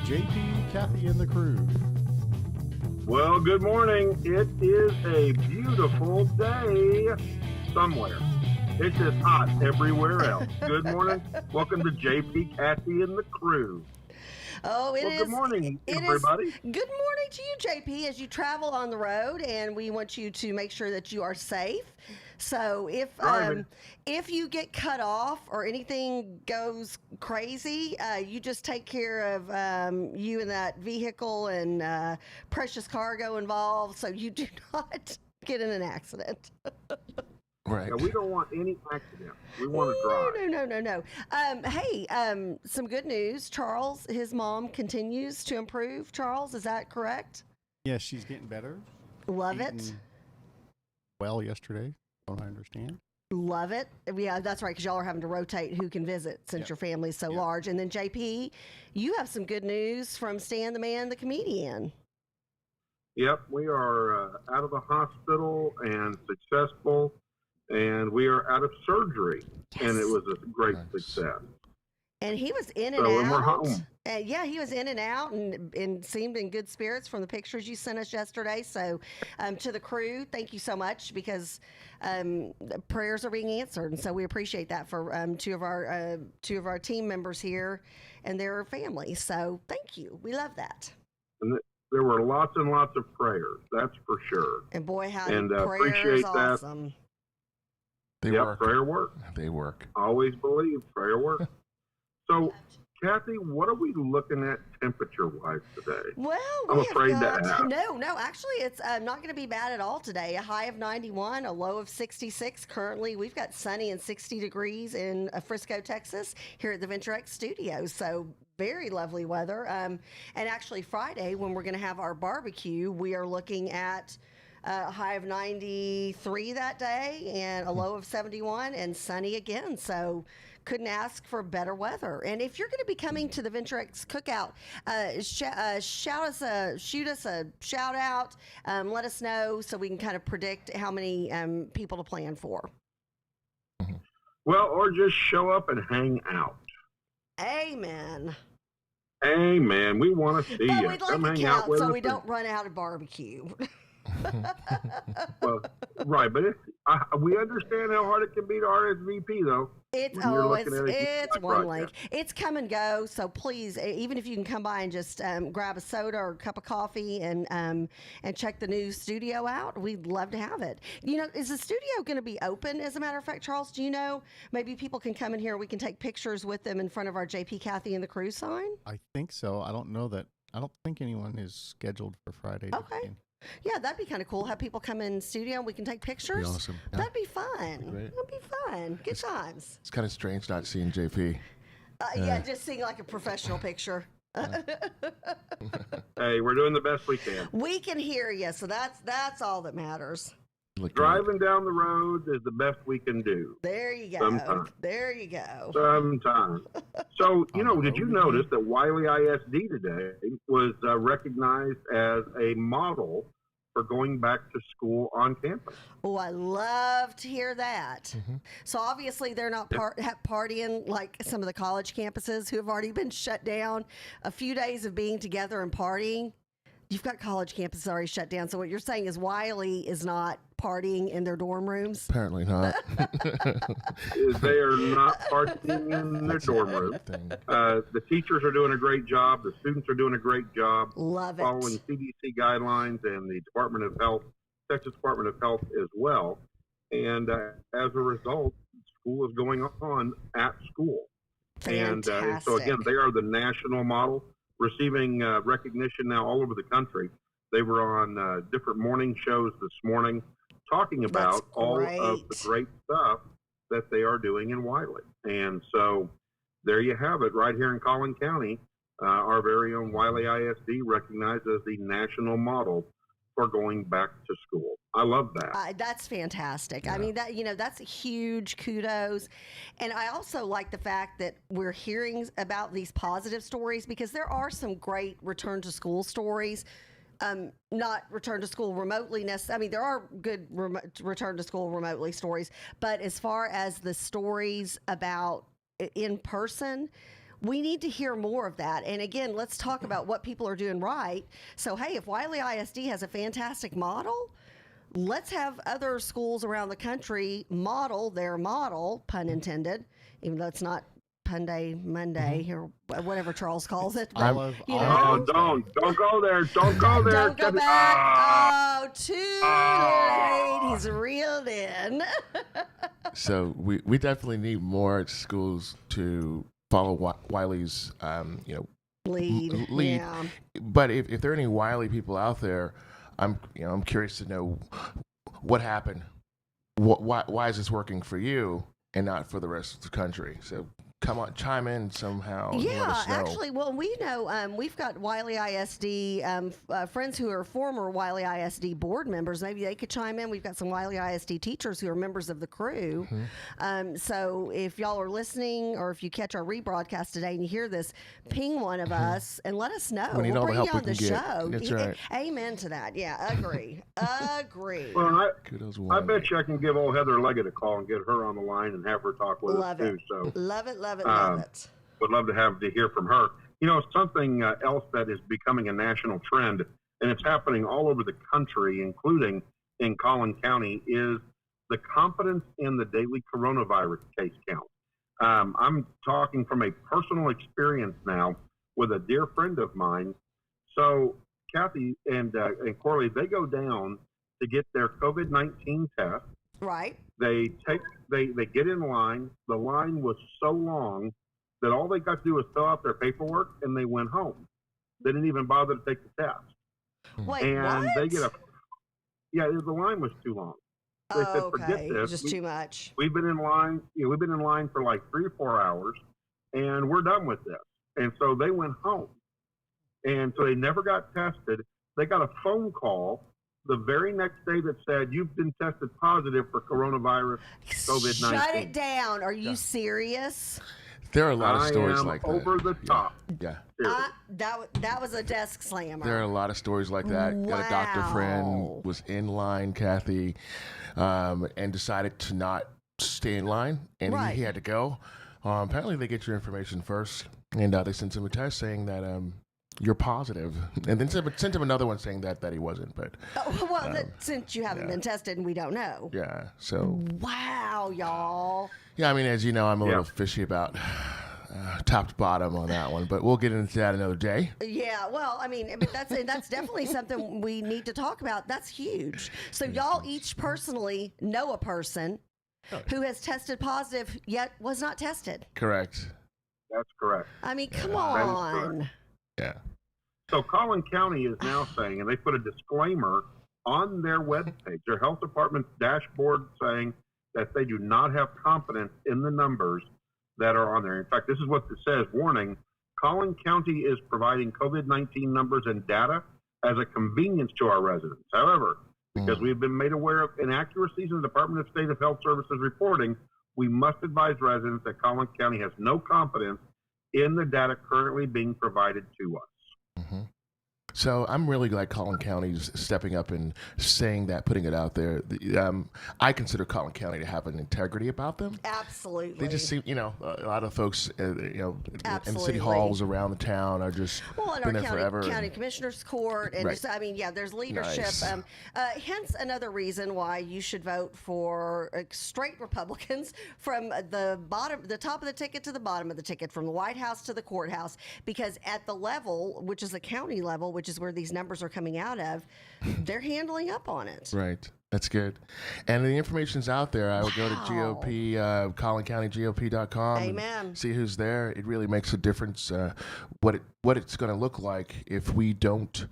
JP, Kathy, and the crew. Well, good morning. It is a beautiful day somewhere. It's just hot everywhere else. Good morning. Welcome to JP, Kathy, and the crew. Oh, Good morning, everybody. Good morning to you, JP, as you travel on the road, and we want you to make sure that you are safe. So if you get cut off or anything goes crazy, you just take care of you and that vehicle and precious cargo involved, so you do not get in an accident. Right. Yeah, we don't want any accident. We want to drive. No. Hey, some good news. Charles, his mom continues to improve. Charles, is that correct? Yes, she's getting better. Love it. Eating well yesterday, from what I understand. Love it. Yeah, that's right, because y'all are having to rotate who can visit since your family is so large. And then, JP, you have some good news from Stan the Man, the comedian. Yep, we are out of the hospital and successful, and we are out of surgery, and it was a great success. And he was in and So, out. and we're home. Yeah, he was in and out and seemed in good spirits from the pictures you sent us yesterday. So to the crew, thank you so much, because the prayers are being answered. And so we appreciate that for two of our team members here and their families. So thank you. We love that. And there were lots and lots of prayers, that's for sure. And boy, how and prayer appreciate is awesome. They Yep, work. prayer works. They work. Always believe prayer works. So, Kathy, what are we looking at temperature-wise today? Well, I'm we have afraid to got, ask. no, actually, it's not going to be bad at all today. A high of 91, a low of 66. Currently, we've got sunny and 60 degrees in Frisco, Texas, here at the VentureX Studios. So very lovely weather. And actually, Friday, when we're going to have our barbecue, we are looking at a high of 93 that day and a low of 71 and sunny again. So couldn't ask for better weather. And if you're going to be coming to the VentureX Cookout, shoot us a shout out. Let us know so we can kind of predict how many people to plan for. Well, or just show up and hang out. Amen. Amen. We want to see But you. we'd Come like to hang out count with so us. we don't run out of barbecue. Well, right, but we understand how hard it can be to RSVP, though. It's one link. It's come and go. So please, even if you can come by and just grab a soda or a cup of coffee and check the new studio out, we'd love to have it. You know, is the studio going to be open? As a matter of fact, Charles, do you know? Maybe people can come in here. We can take pictures with them in front of our JP, Kathy, and the crew sign. I think so. I don't think anyone is scheduled for Friday. Okay. Yeah, that'd be kind of cool. Have people come in studio and we can take pictures. That'd be awesome. Yeah. That'd be fun. Great. That'd be fun. Good times. It's kind of strange not seeing JP. Yeah, just seeing like a professional picture. Hey, we're doing the best we can. We can hear you, so that's all that matters. Driving down the road is the best we can do. There you go. Sometimes. There you go. Sometimes. So, did you notice that Wiley ISD today was recognized as a model for going back to school on campus? Oh, I love to hear that. Mm-hmm. So obviously they're not partying like some of the college campuses who have already been shut down. A few days of being together and partying. You've got college campuses already shut down. So what you're saying is Wiley is not partying in their dorm rooms? Apparently not. They are not partying in their dorm room. The teachers are doing a great job. The students are doing a great job. Love it. Following CDC guidelines and the Department of Health, Texas Department of Health as well. And as a result, school is going on at school. Fantastic. And so again, they are the national model, receiving recognition now all over the country. They were on different morning shows this morning talking about all of the great stuff that they are doing in Wiley. And so there you have it right here in Collin County. Our very own Wiley ISD recognized as the national model for going back to school. I love that. That's fantastic. Yeah. I mean, that's a huge kudos. And I also like the fact that we're hearing about these positive stories, because there are some great return to school stories. Not return to school remotely. I mean, there are good return to school remotely stories, but as far as the stories about in person, we need to hear more of that. And again, let's talk about what people are doing right. So, hey, if Wiley ISD has a fantastic model, let's have other schools around the country model their model, pun intended, even though it's not Pun Day Monday or whatever Charles calls it. But, don't go there. Don't go there. Don't go back. Too late. He's reeled in. So we definitely need more schools to follow Wiley's lead. Yeah. But if there are any Wiley people out there, I'm curious to know what happened. Why is this working for you and not for the rest of the country? So come on, chime in somehow. And let us know. Actually, well, we know we've got Wiley ISD friends who are former Wiley ISD board members. Maybe they could chime in. We've got some Wiley ISD teachers who are members of the crew. So if y'all are listening, or if you catch our rebroadcast today and you hear this, ping one of us and let us know. We need all the bring help you on we the can show. get. That's right. Amen to that. Yeah, agree. Agree. Well, Kudos, I bet you I can give old Heather Leggett a call and get her on the line and have her talk with us too. So love it. Love it. Would love to hear from her. Something else that is becoming a national trend, and it's happening all over the country, including in Collin County, is the confidence in the daily coronavirus case count. I'm talking from a personal experience now with a dear friend of mine. So Kathy and Corley, they go down to get their COVID-19 test. Right. They get in line. The line was so long that all they got to do was fill out their paperwork and they went home. They didn't even bother to take the test. Wait, and what? they get the line was too long. They said, forget this. Just too much. We've been in line. We've been in line for like 3 or 4 hours, and we're done with this. And so they went home. And so they never got tested. They got a phone call the very next day that said, you've been tested positive for coronavirus, COVID-19. Shut it down. Are you serious? There are a lot of stories like that. Over the top. Yeah. That was a desk slammer. There are a lot of stories like that. Wow. Got a doctor friend was in line, Kathy, and decided to not stay in line, and he had to go. Apparently, they get your information first, and they sent him a test saying that you're positive, and then sent him another one saying that he wasn't. But since you haven't been tested and we don't know. Yeah. So. Wow, y'all. Yeah, I mean, as you know, I'm a little fishy about top to bottom on that one, but we'll get into that another day. Yeah, well, I mean, but that's definitely something we need to talk about. That's huge. So y'all each personally know a person who has tested positive yet was not tested. Correct. That's correct. I mean, come on. Yeah. So Collin County is now saying, and they put a disclaimer on their webpage, their health department's dashboard, saying that they do not have confidence in the numbers that are on there. In fact, this is what it says, warning, Collin County is providing COVID-19 numbers and data as a convenience to our residents. However, because we've been made aware of inaccuracies in the Department of State of Health Services reporting, we must advise residents that Collin County has no confidence in the data currently being provided to us. So I'm really glad Collin County's stepping up and saying that, putting it out there. I consider Collin County to have an integrity about them. Absolutely. They just seem, a lot of folks, in the city halls around the town are just been there forever. County Commissioner's Court, and there's leadership. Nice. Hence another reason why you should vote for straight Republicans from the top of the ticket to the bottom of the ticket, from the White House to the courthouse, because at the level, which is the county level, which is where these numbers are coming out of, they're handling up on it. Right. That's good. And the information's out there. I would go to GOP, CollinCountyGOP.com. Amen. And see who's there. It really makes a difference what it's going to look like if we don't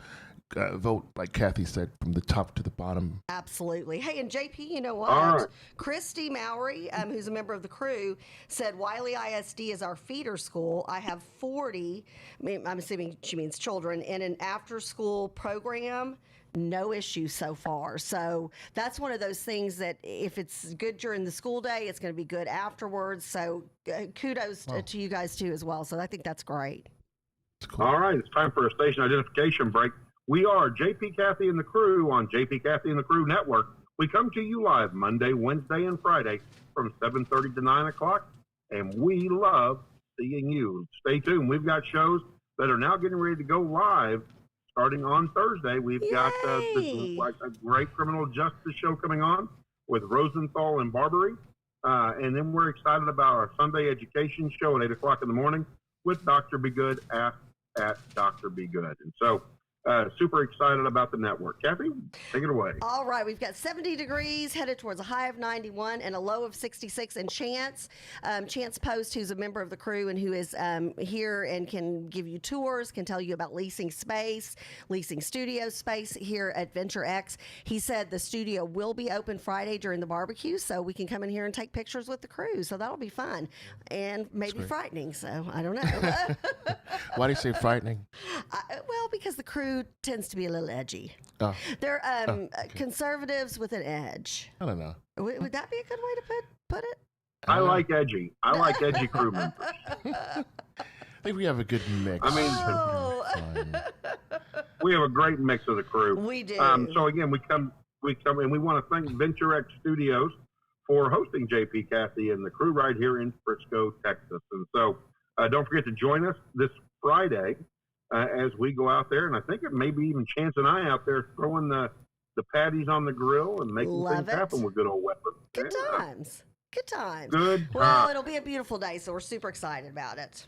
vote, like Kathy said, from the top to the bottom. Absolutely. Hey, and JP, you know what? Right. Christy Mowry, who's a member of the crew, said Wiley ISD is our feeder school. I have 40, I'm assuming she means children, in an after-school program. No issue so far. So that's one of those things that if it's good during the school day, it's going to be good afterwards. So kudos to you guys too as well. So I think that's great. Cool. All right, it's time for a station identification break. We are JP Kathy and the Crew on JP Kathy and the Crew Network. We come to you live Monday, Wednesday, and Friday from 7:30 to 9 o'clock, and we love seeing you. Stay tuned. We've got shows that are now getting ready to go live starting on Thursday. We've got a great criminal justice show coming on with Rosenthal and Barbary. And then we're excited about our Sunday education show at 8 o'clock in the morning with Dr. Be Good at Dr. Be Good. And so super excited about the network. Kathy, take it away. All right. We've got 70 degrees headed towards a high of 91 and a low of 66. And Chance Post, who's a member of the crew and who is here and can give you tours, can tell you about leasing space, leasing studio space here at Venture X. He said the studio will be open Friday during the barbecue, so we can come in here and take pictures with the crew. So that'll be fun and maybe frightening. So I don't know. Why do you say frightening? Well, because the crew tends to be a little edgy. Oh. They're conservatives with an edge. I don't know. Would that be a good way to put it? I like edgy. I like edgy crew members. I think we have a good mix. We have a great mix of the crew. We do. So again, we come, and we want to thank Venture X Studios for hosting JP, Kathy, and the crew right here in Frisco, Texas. And so don't forget to join us this Friday as we go out there, and I think it may be even Chance and I out there throwing the patties on the grill and making things happen with good old Weapon. Good times. Good times. Good. Well, it'll be a beautiful day, so we're super excited about it.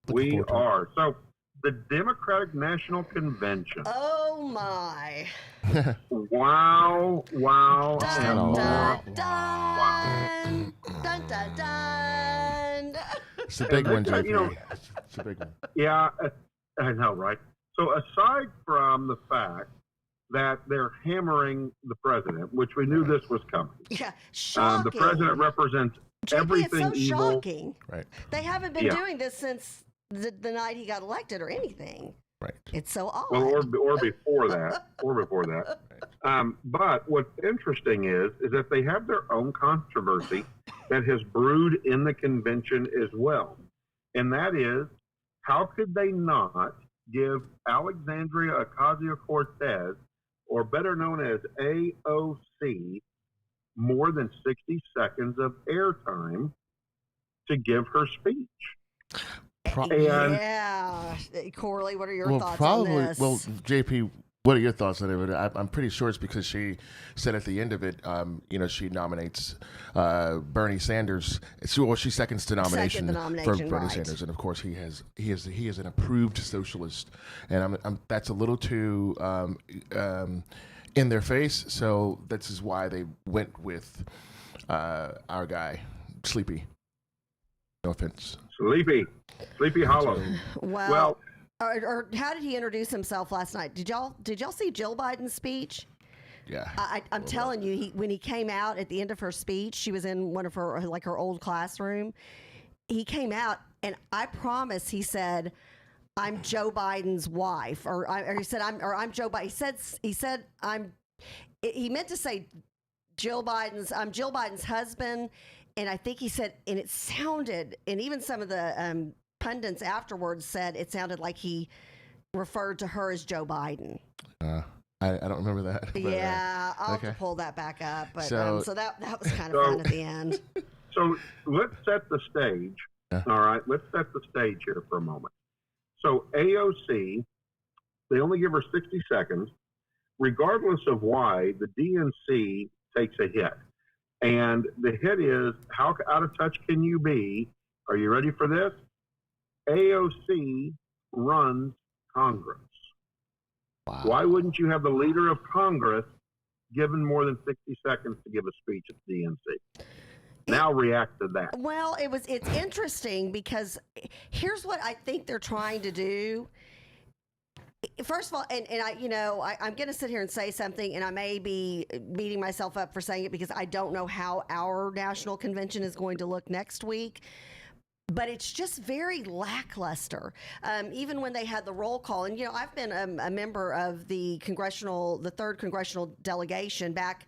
We are. So the Democratic National Convention. Oh my! Wow! Dun, dun, dun, dun, dun, dun. It's a big one, JP. It's a big one. Yeah, I know, right? So aside from the fact that they're hammering the president, which we knew this was coming. Yeah, shocking. The president represents everything it's so evil. Shocking. Right. They haven't been doing this since the night he got elected or anything. Right. It's so odd. Well, or before that, but what's interesting is that they have their own controversy that has brewed in the convention as well, and that is, how could they not give Alexandria Ocasio-Cortez, or better known as AOC, more than 60 seconds of airtime to give her speech? Yeah, Corley, what are your thoughts on this? Well, JP, what are your thoughts on it? I'm pretty sure it's because she said at the end of it, she nominates Bernie Sanders. She seconds the nomination, for Bernie Sanders, and of course he is an approved socialist, and that's a little too in their face. So this is why they went with our guy, Sleepy. No offense. Sleepy Hollow. Well, or how did he introduce himself last night? Did y'all see Jill Biden's speech? Yeah. I'm telling you, when he came out at the end of her speech, she was in one of her old classroom. He came out, and I promise he said, "I'm Joe Biden's wife," or he said, "I'm Joe Biden." He said, he meant to say I'm Jill Biden's husband. And I think he said, and it sounded, and even some of the pundits afterwards said it sounded like he referred to her as Joe Biden. I don't remember that. But, I'll have to pull that back up. But so that was kind of fun at the end. So let's set the stage. All right, let's set the stage here for a moment. So AOC, they only give her 60 seconds, regardless of why the DNC takes a hit. And the hit is, how out of touch can you be? Are you ready for this? AOC runs Congress. Wow. Why wouldn't you have the leader of Congress given more than 60 seconds to give a speech at the DNC? Now react to that. Well, it's interesting because here's what I think they're trying to do. First of all, I'm going to sit here and say something, and I may be beating myself up for saying it because I don't know how our national convention is going to look next week. But it's just very lackluster. Even when they had the roll call, and I've been a member of the third congressional delegation back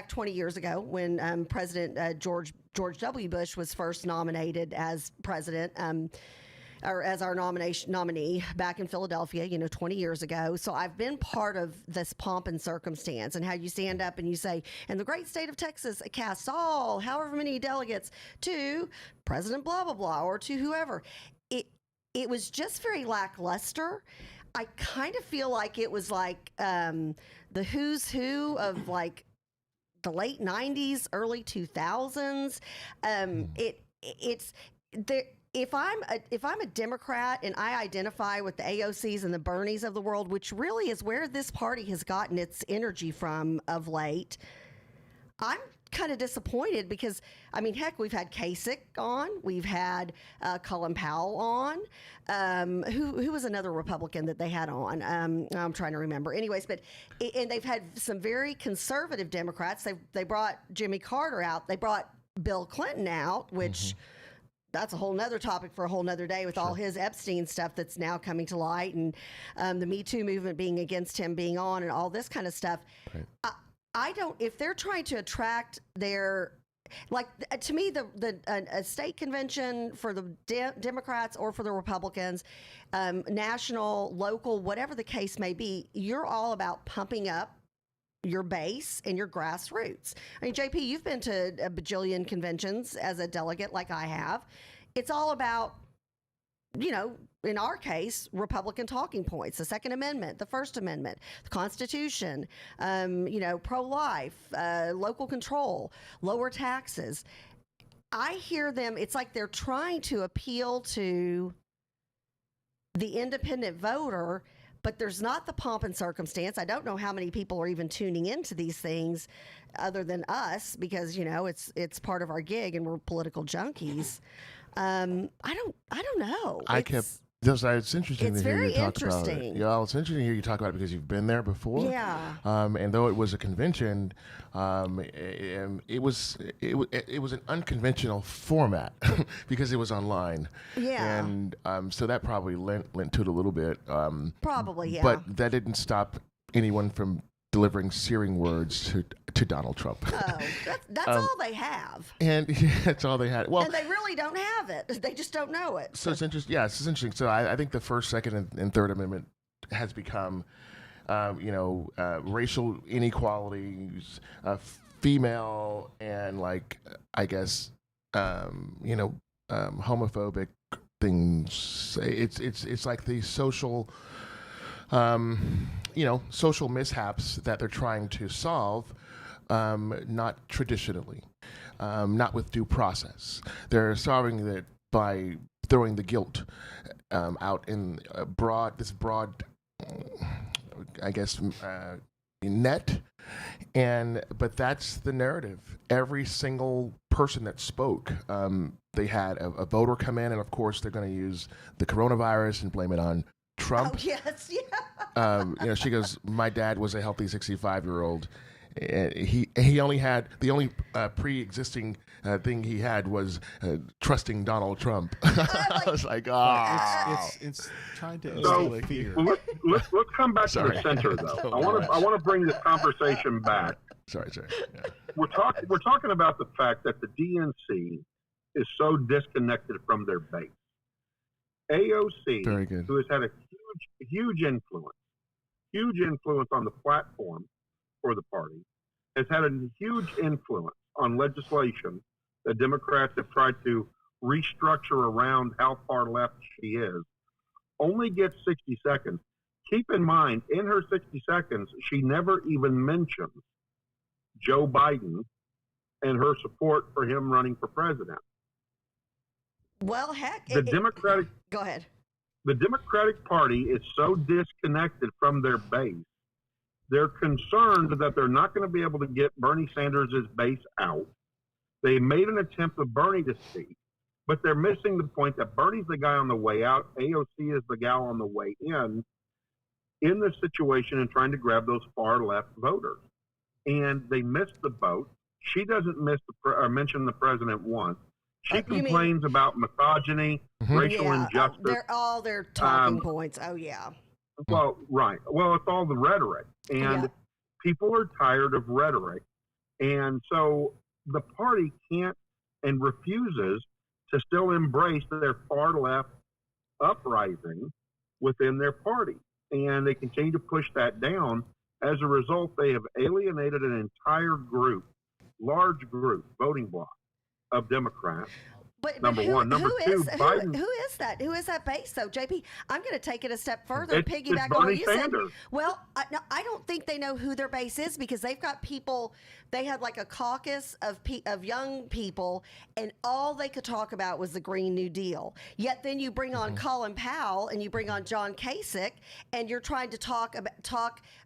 20 years ago when President George W. Bush was first nominated as president. or as our nominee back in Philadelphia, 20 years ago. So I've been part of this pomp and circumstance and how you stand up and you say, and the great state of Texas casts all, however many delegates to President blah, blah, blah, or to whoever. It was just very lackluster. I kind of feel like it was like the who's who of like the late 90s, early 2000s. It's there. If I'm a Democrat and I identify with the AOCs and the Bernies of the world, which really is where this party has gotten its energy from of late, I'm kind of disappointed because, I mean, heck, we've had Kasich on, we've had Colin Powell on, who was another Republican that they had on? I'm trying to remember. Anyways, and they've had some very conservative Democrats. They brought Jimmy Carter out. They brought Bill Clinton out, which that's a whole nother topic for a whole nother day with all his Epstein stuff that's now coming to light, and the Me Too movement being against him being on and all this kind of stuff. Right. I don't, if they're trying to attract their, like, to me, a state convention for the Democrats or for the Republicans, national, local, whatever the case may be, you're all about pumping up your base and your grassroots. I mean, JP, you've been to a bajillion conventions as a delegate like I have. It's all about, in our case, Republican talking points, the Second Amendment, the First Amendment, the Constitution, pro-life, local control, lower taxes. I hear them, it's like they're trying to appeal to the independent voter, but there's not the pomp and circumstance. I don't know how many people are even tuning into these things other than us because, it's part of our gig and we're political junkies. I don't know. It's interesting to hear you talk about it. Yeah, it's interesting to hear you talk about it because you've been there before. Yeah. And though it was a convention, it was an unconventional format because it was online. Yeah. And so that probably lent to it a little bit. Probably, yeah. But that didn't stop anyone from delivering searing words to Donald Trump. Oh, that's all they have. And that's all they had. Well, and they really don't have it. They just don't know it. So it's interesting. Yeah, it's interesting. So I think the First, Second, and Third Amendment has become, racial inequalities, female and homophobic things. It's like the social. Social mishaps that they're trying to solve, not traditionally, not with due process. They're solving it by throwing the guilt out in this broad, net. But that's the narrative. Every single person that spoke, they had a voter come in, and of course they're going to use the coronavirus and blame it on Trump. Oh, yes, yeah. She goes, my dad was a healthy 65-year-old. He only had, the only pre-existing thing he had was trusting Donald Trump. I was like, It's trying to instill fear. Let's come back to the center, though. I want to bring this conversation back. Sorry. Yeah. We're talking about the fact that the DNC is so disconnected from their base. AOC, who has had a huge influence on the platform for the party, has had a huge influence on legislation that Democrats have tried to restructure around how far left she is, only gets 60 seconds. Keep in mind, in her 60 seconds, she never even mentions Joe Biden and her support for him running for president. Well, heck, go ahead. The Democratic Party is so disconnected from their base. They're concerned that they're not going to be able to get Bernie Sanders' base out. They made an attempt with Bernie to speak, but they're missing the point that Bernie's the guy on the way out. AOC is the gal on the way in this situation and trying to grab those far left voters. And they missed the boat. She doesn't mention the president once. She complains about misogyny, racial injustice. They're all their talking points. Oh, yeah. Well, right. Well, it's all the rhetoric. And people are tired of rhetoric. And so the party can't and refuses to still embrace their far left uprising within their party. And they continue to push that down. As a result, they have alienated an entire group, large group, voting bloc of Democrats. But number one. Number two, Biden. Who is that? Who is that base, though, JP? I'm going to take it a step further and piggyback Bernie on what you said. Sanders. Well, I don't think they know who their base is because they've got people. They had like a caucus of young people, and all they could talk about was the Green New Deal. Yet then you bring on Colin Powell and you bring on John Kasich, and you're trying to talk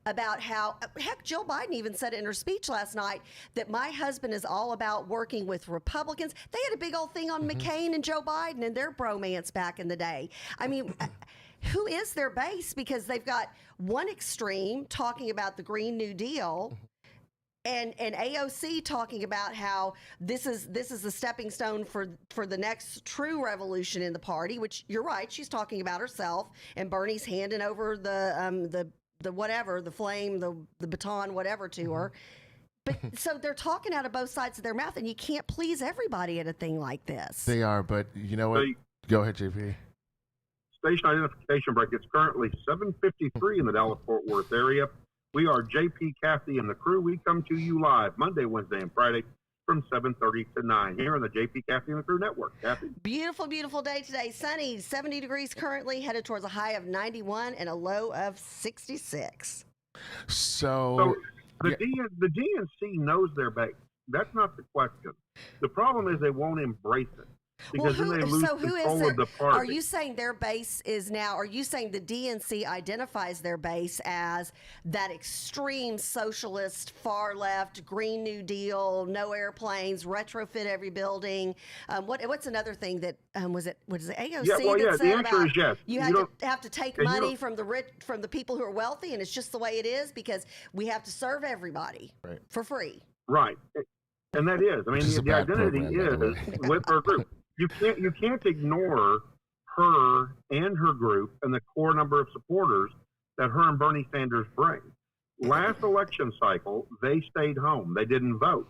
about how, heck, Jill Biden even said it in her speech last night that my husband is all about working with Republicans. They had a big old thing on McCain and Joe Biden and their bromance back in the day. I mean, who is their base? Because they've got one extreme talking about the Green New Deal and AOC talking about how this is the stepping stone for the next true revolution in the party, which you're right, she's talking about herself, and Bernie's handing over the whatever, the flame, the baton, whatever to her. But so they're talking out of both sides of their mouth, and you can't please everybody at a thing like this. They are, but you know what? Go ahead, JP. Station identification break. It's currently 7:53 in the Dallas-Fort Worth area. We are JP, Kathy, and the crew. We come to you live Monday, Wednesday, and Friday from 7:30 to 9 here on the JP, Kathy, and the crew network. Kathy? Beautiful, beautiful day today. Sunny, 70 degrees currently, headed towards a high of 91 and a low of 66. So the DNC knows their base. That's not the question. The problem is they won't embrace it. Because then they lose control of the party. Are you saying their base is now, are you saying the DNC identifies their base as that extreme socialist, far left, Green New Deal, no airplanes, retrofit every building? What's another thing that, was it AOC that said the answer is yes. You have to take money from the rich, from the people who are wealthy, and it's just the way it is because we have to serve everybody for free. Right. And that is, I mean, the identity is with her group. You can't ignore her and her group and the core number of supporters that her and Bernie Sanders bring. Last election cycle, they stayed home. They didn't vote.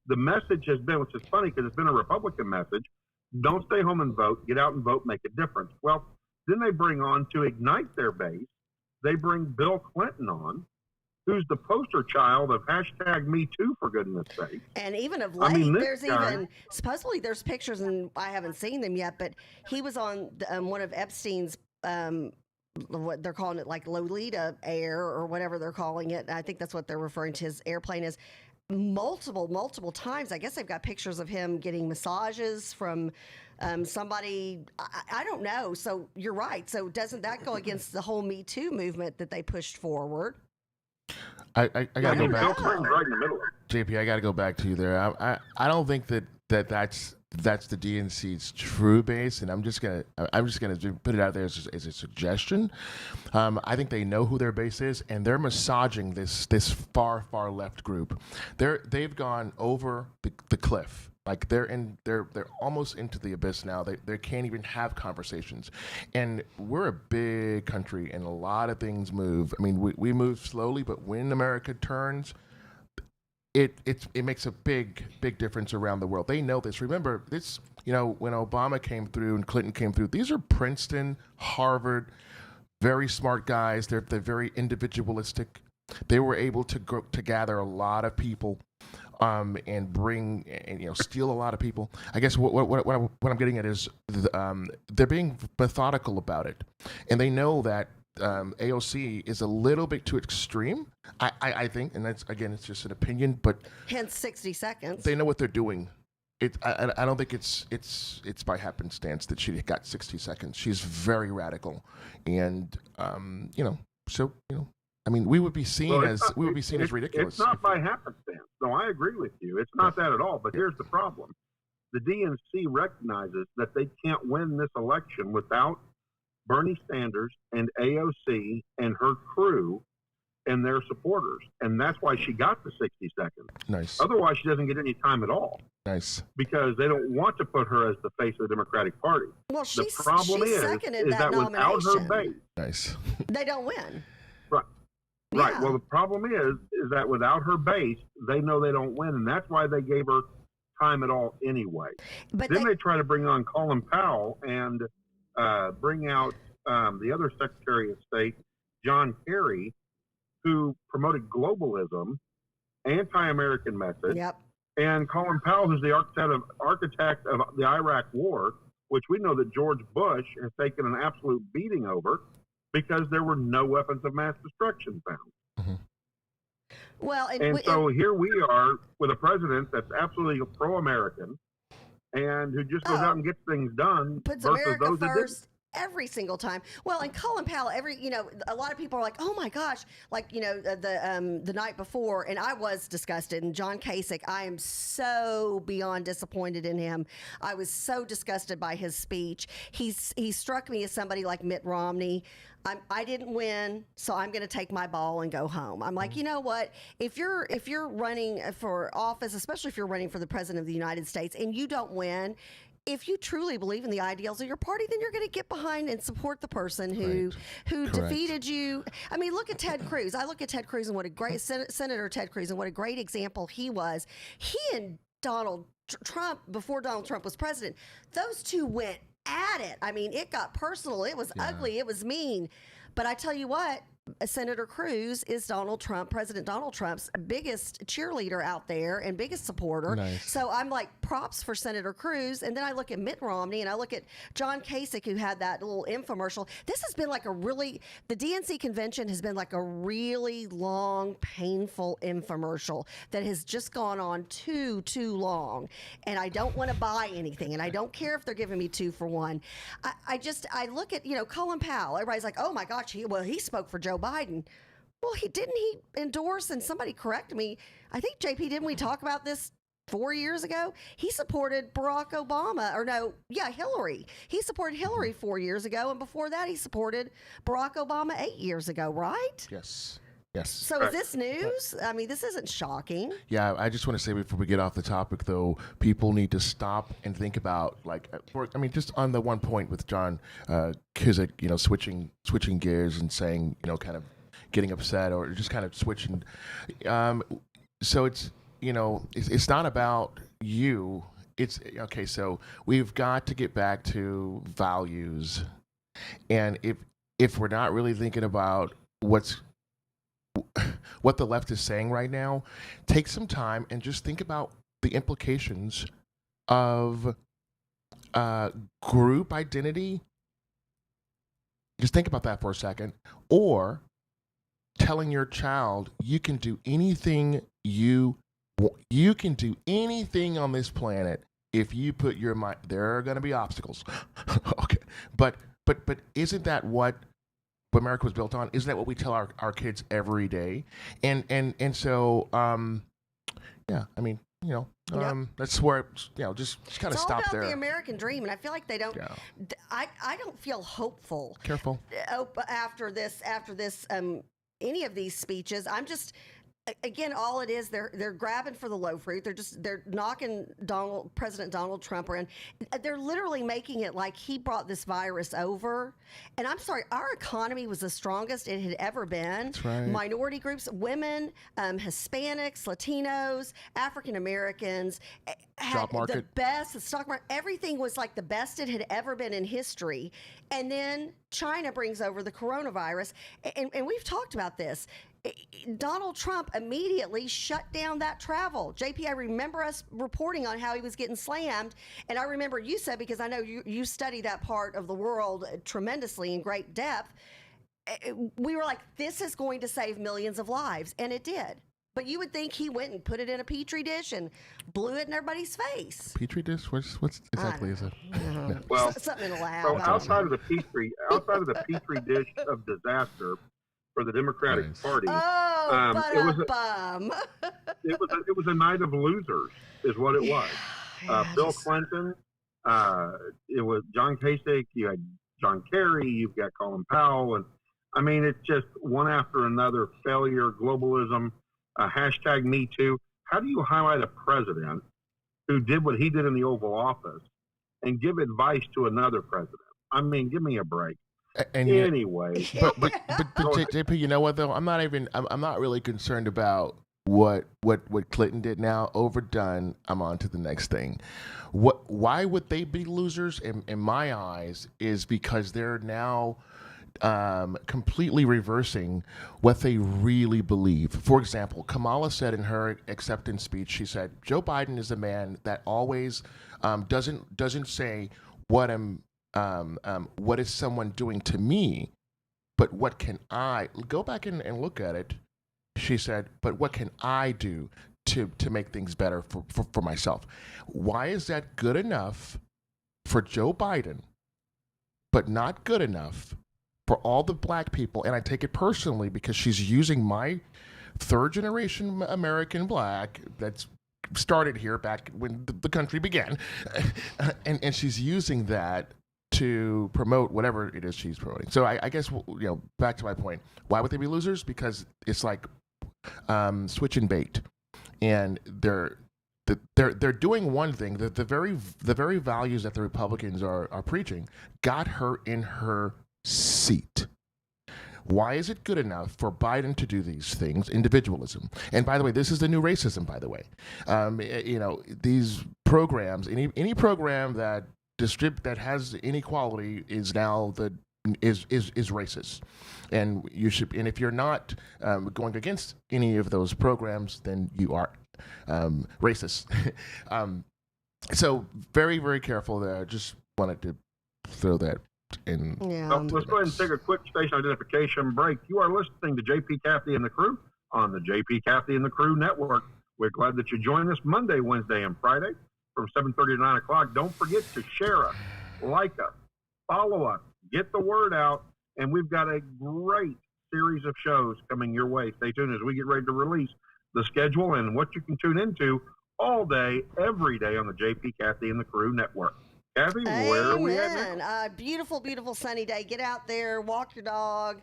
The message has been, which is funny because it's been a Republican message, don't stay home and vote, get out and vote, make a difference. Well, then they bring on, to ignite their base, they bring Bill Clinton on, who's the poster child of #MeToo, for goodness sake. And even of late, supposedly there's pictures, and I haven't seen them yet, but he was on one of Epstein's, what they're calling it, like Lolita Air or whatever they're calling it. I think that's what they're referring to his airplane as. Multiple times. I guess they've got pictures of him getting massages from somebody. I don't know. So you're right. So doesn't that go against the whole Me Too movement that they pushed forward? I gotta go back. Right in the middle. JP, I gotta go back to you there. I don't think that's the DNC's true base, and I'm just gonna put it out there as a suggestion. I think they know who their base is, and they're massaging this far left group. They've gone over the cliff. Like they're almost into the abyss now. They can't even have conversations, and we're a big country, and a lot of things move. I mean, we move slowly, but when America turns, it makes a big difference around the world. They know this. Remember this. You know, when Obama came through and Clinton came through, these are Princeton, Harvard, very smart guys. They're very individualistic. They were able to gather a lot of people. And bring and steal a lot of people. I guess what I'm getting at is they're being methodical about it, and they know that AOC is a little bit too extreme. I think, and that's again, it's just an opinion, but hence 60 seconds. They know what they're doing. I don't think it's by happenstance that she got 60 seconds. She's very radical, and I mean, we would be seen as ridiculous. It's not by happenstance. No, I agree with you. It's not that at all. But here's the problem: the DNC recognizes that they can't win this election without Bernie Sanders and AOC and her crew and their supporters, and that's why she got the 60 seconds. Nice. Otherwise, she doesn't get any time at all. Nice. Because they don't want to put her as the face of the Democratic Party. Well, the problem is that without her base, nice, they don't win. Right. Yeah. Right. Well, the problem is that without her base, they know they don't win, and that's why they gave her time at all anyway. But then they try to bring on Colin Powell, and bring out the other Secretary of State, John Kerry, who promoted globalism, anti-American methods, and Colin Powell, who's the architect of the Iraq War, which we know that George Bush has taken an absolute beating over because there were no weapons of mass destruction found. Mm-hmm. Well, so here we are with a president that's absolutely pro-American and who just goes out and gets things done. Puts America first every single time. Well, and Colin Powell, a lot of people are like, oh my gosh, the night before, and I was disgusted. And John Kasich, I am so beyond disappointed in him. I was so disgusted by his speech. He struck me as somebody like Mitt Romney. I didn't win, so I'm going to take my ball and go home. I'm like, you know what? If you're running for office, especially if you're running for the president of the United States, and you don't win, if you truly believe in the ideals of your party, then you're going to get behind and support the person who defeated you. I mean, look at Ted Cruz. I look at Ted Cruz and what a great Senator Ted Cruz and what a great example he was. He and Donald Trump, before Donald Trump was president, those two went at it. I mean, it got personal. It was ugly. It was mean. But I tell you what, Senator Cruz is President Donald Trump's biggest cheerleader out there and biggest supporter. Nice. So I'm like, props for Senator Cruz. And then I look at Mitt Romney and I look at John Kasich, who had that little infomercial. This has been the DNC convention has been like a really long, painful infomercial that has just gone on too long. And I don't want to buy anything. And I don't care if they're giving me 2 for 1. I look at, Colin Powell. Everybody's like, oh my gosh, he spoke for Joe Biden. Well, he endorse, and somebody correct me, I think, JP, didn't we talk about this 4 years ago? He supported Barack Obama, Hillary. He supported Hillary 4 years ago, and before that he supported Barack Obama 8 years ago, right? Yes. So is this news? I mean, this isn't shocking. Yeah, I just want to say before we get off the topic, though, people need to stop and think about, just on the one point with John Kasich, switching gears and saying, kind of getting upset or just kind of switching. So it's, it's not about you. It's, okay, so we've got to get back to values. And if we're not really thinking about what the left is saying right now, take some time and just think about the implications of group identity. Just think about that for a second. Or telling your child you can do anything you can do anything on this planet if you put your mind. There are going to be obstacles. Okay, but isn't that what America was built on? Isn't that what we tell our kids every day? And so that's where just kind of stop there. It's all about the American dream, and I feel like they don't. Yeah. I don't feel hopeful. Careful. After this, any of these speeches, I'm just. Again, all it is, they're grabbing for the low fruit. They're knocking President Donald Trump around. They're literally making it like he brought this virus over. And I'm sorry, our economy was the strongest it had ever been. That's right. Minority groups, women, Hispanics, Latinos, African Americans had the best. The stock market, everything was like the best it had ever been in history. And then China brings over the coronavirus, and we've talked about this. Donald Trump immediately shut down that travel. JP, I remember us reporting on how he was getting slammed. And I remember you said, because I know you study that part of the world tremendously in great depth, we were like, this is going to save millions of lives. And it did. But you would think he went and put it in a Petri dish and blew it in everybody's face. Petri dish? What's exactly is it? Well, something in the lab. So outside of the Petri dish of disaster for the Democratic Party, it was a night of losers, is what it was. Bill Clinton, it was John Kasich, you had John Kerry, you've got Colin Powell, and I mean, it's just one after another failure, globalism, hashtag Me Too. How do you highlight a president who did what he did in the Oval Office and give advice to another president? I mean, give me a break. And anyway, but JP, you know what though? I'm not really concerned about what Clinton did now, overdone. I'm on to the next thing. Why would they be losers? In my eyes, is because they're now completely reversing what they really believe. For example, Kamala said in her acceptance speech, she said, Joe Biden is a man that always doesn't say what is someone doing to me, but what can I go back and look at it. She said, but what can I do to make things better for myself? Why is that good enough for Joe Biden, but not good enough for all the black people? And I take it personally because she's using my third generation American black that's started here back when the country began. and she's using that to promote whatever it is she's promoting. So I guess, back to my point, why would they be losers? Because it's like switch and bait. And they're doing one thing. The very values that the Republicans are preaching got her in her seat. Why is it good enough for Biden to do these things? Individualism. And by the way, this is the new racism, by the way. These programs, any program that has inequality is now is racist. And if you're not going against any of those programs, then you are racist. So very, very careful there. Just wanted to throw that in. Yeah. So let's go ahead and take a quick station identification break. You are listening to JP, Kathy, and the Crew on the JP, Kathy, and the Crew Network. We're glad that you join us Monday, Wednesday, and Friday from 7:30 to 9 o'clock. Don't forget to share us, like us, follow us, get the word out, and we've got a great series of shows coming your way. Stay tuned as we get ready to release the schedule and what you can tune into all day, every day on the JP, Kathy, and the Crew Network. Kathy, where are we at now? Beautiful, beautiful sunny day. Get out there, walk your dog,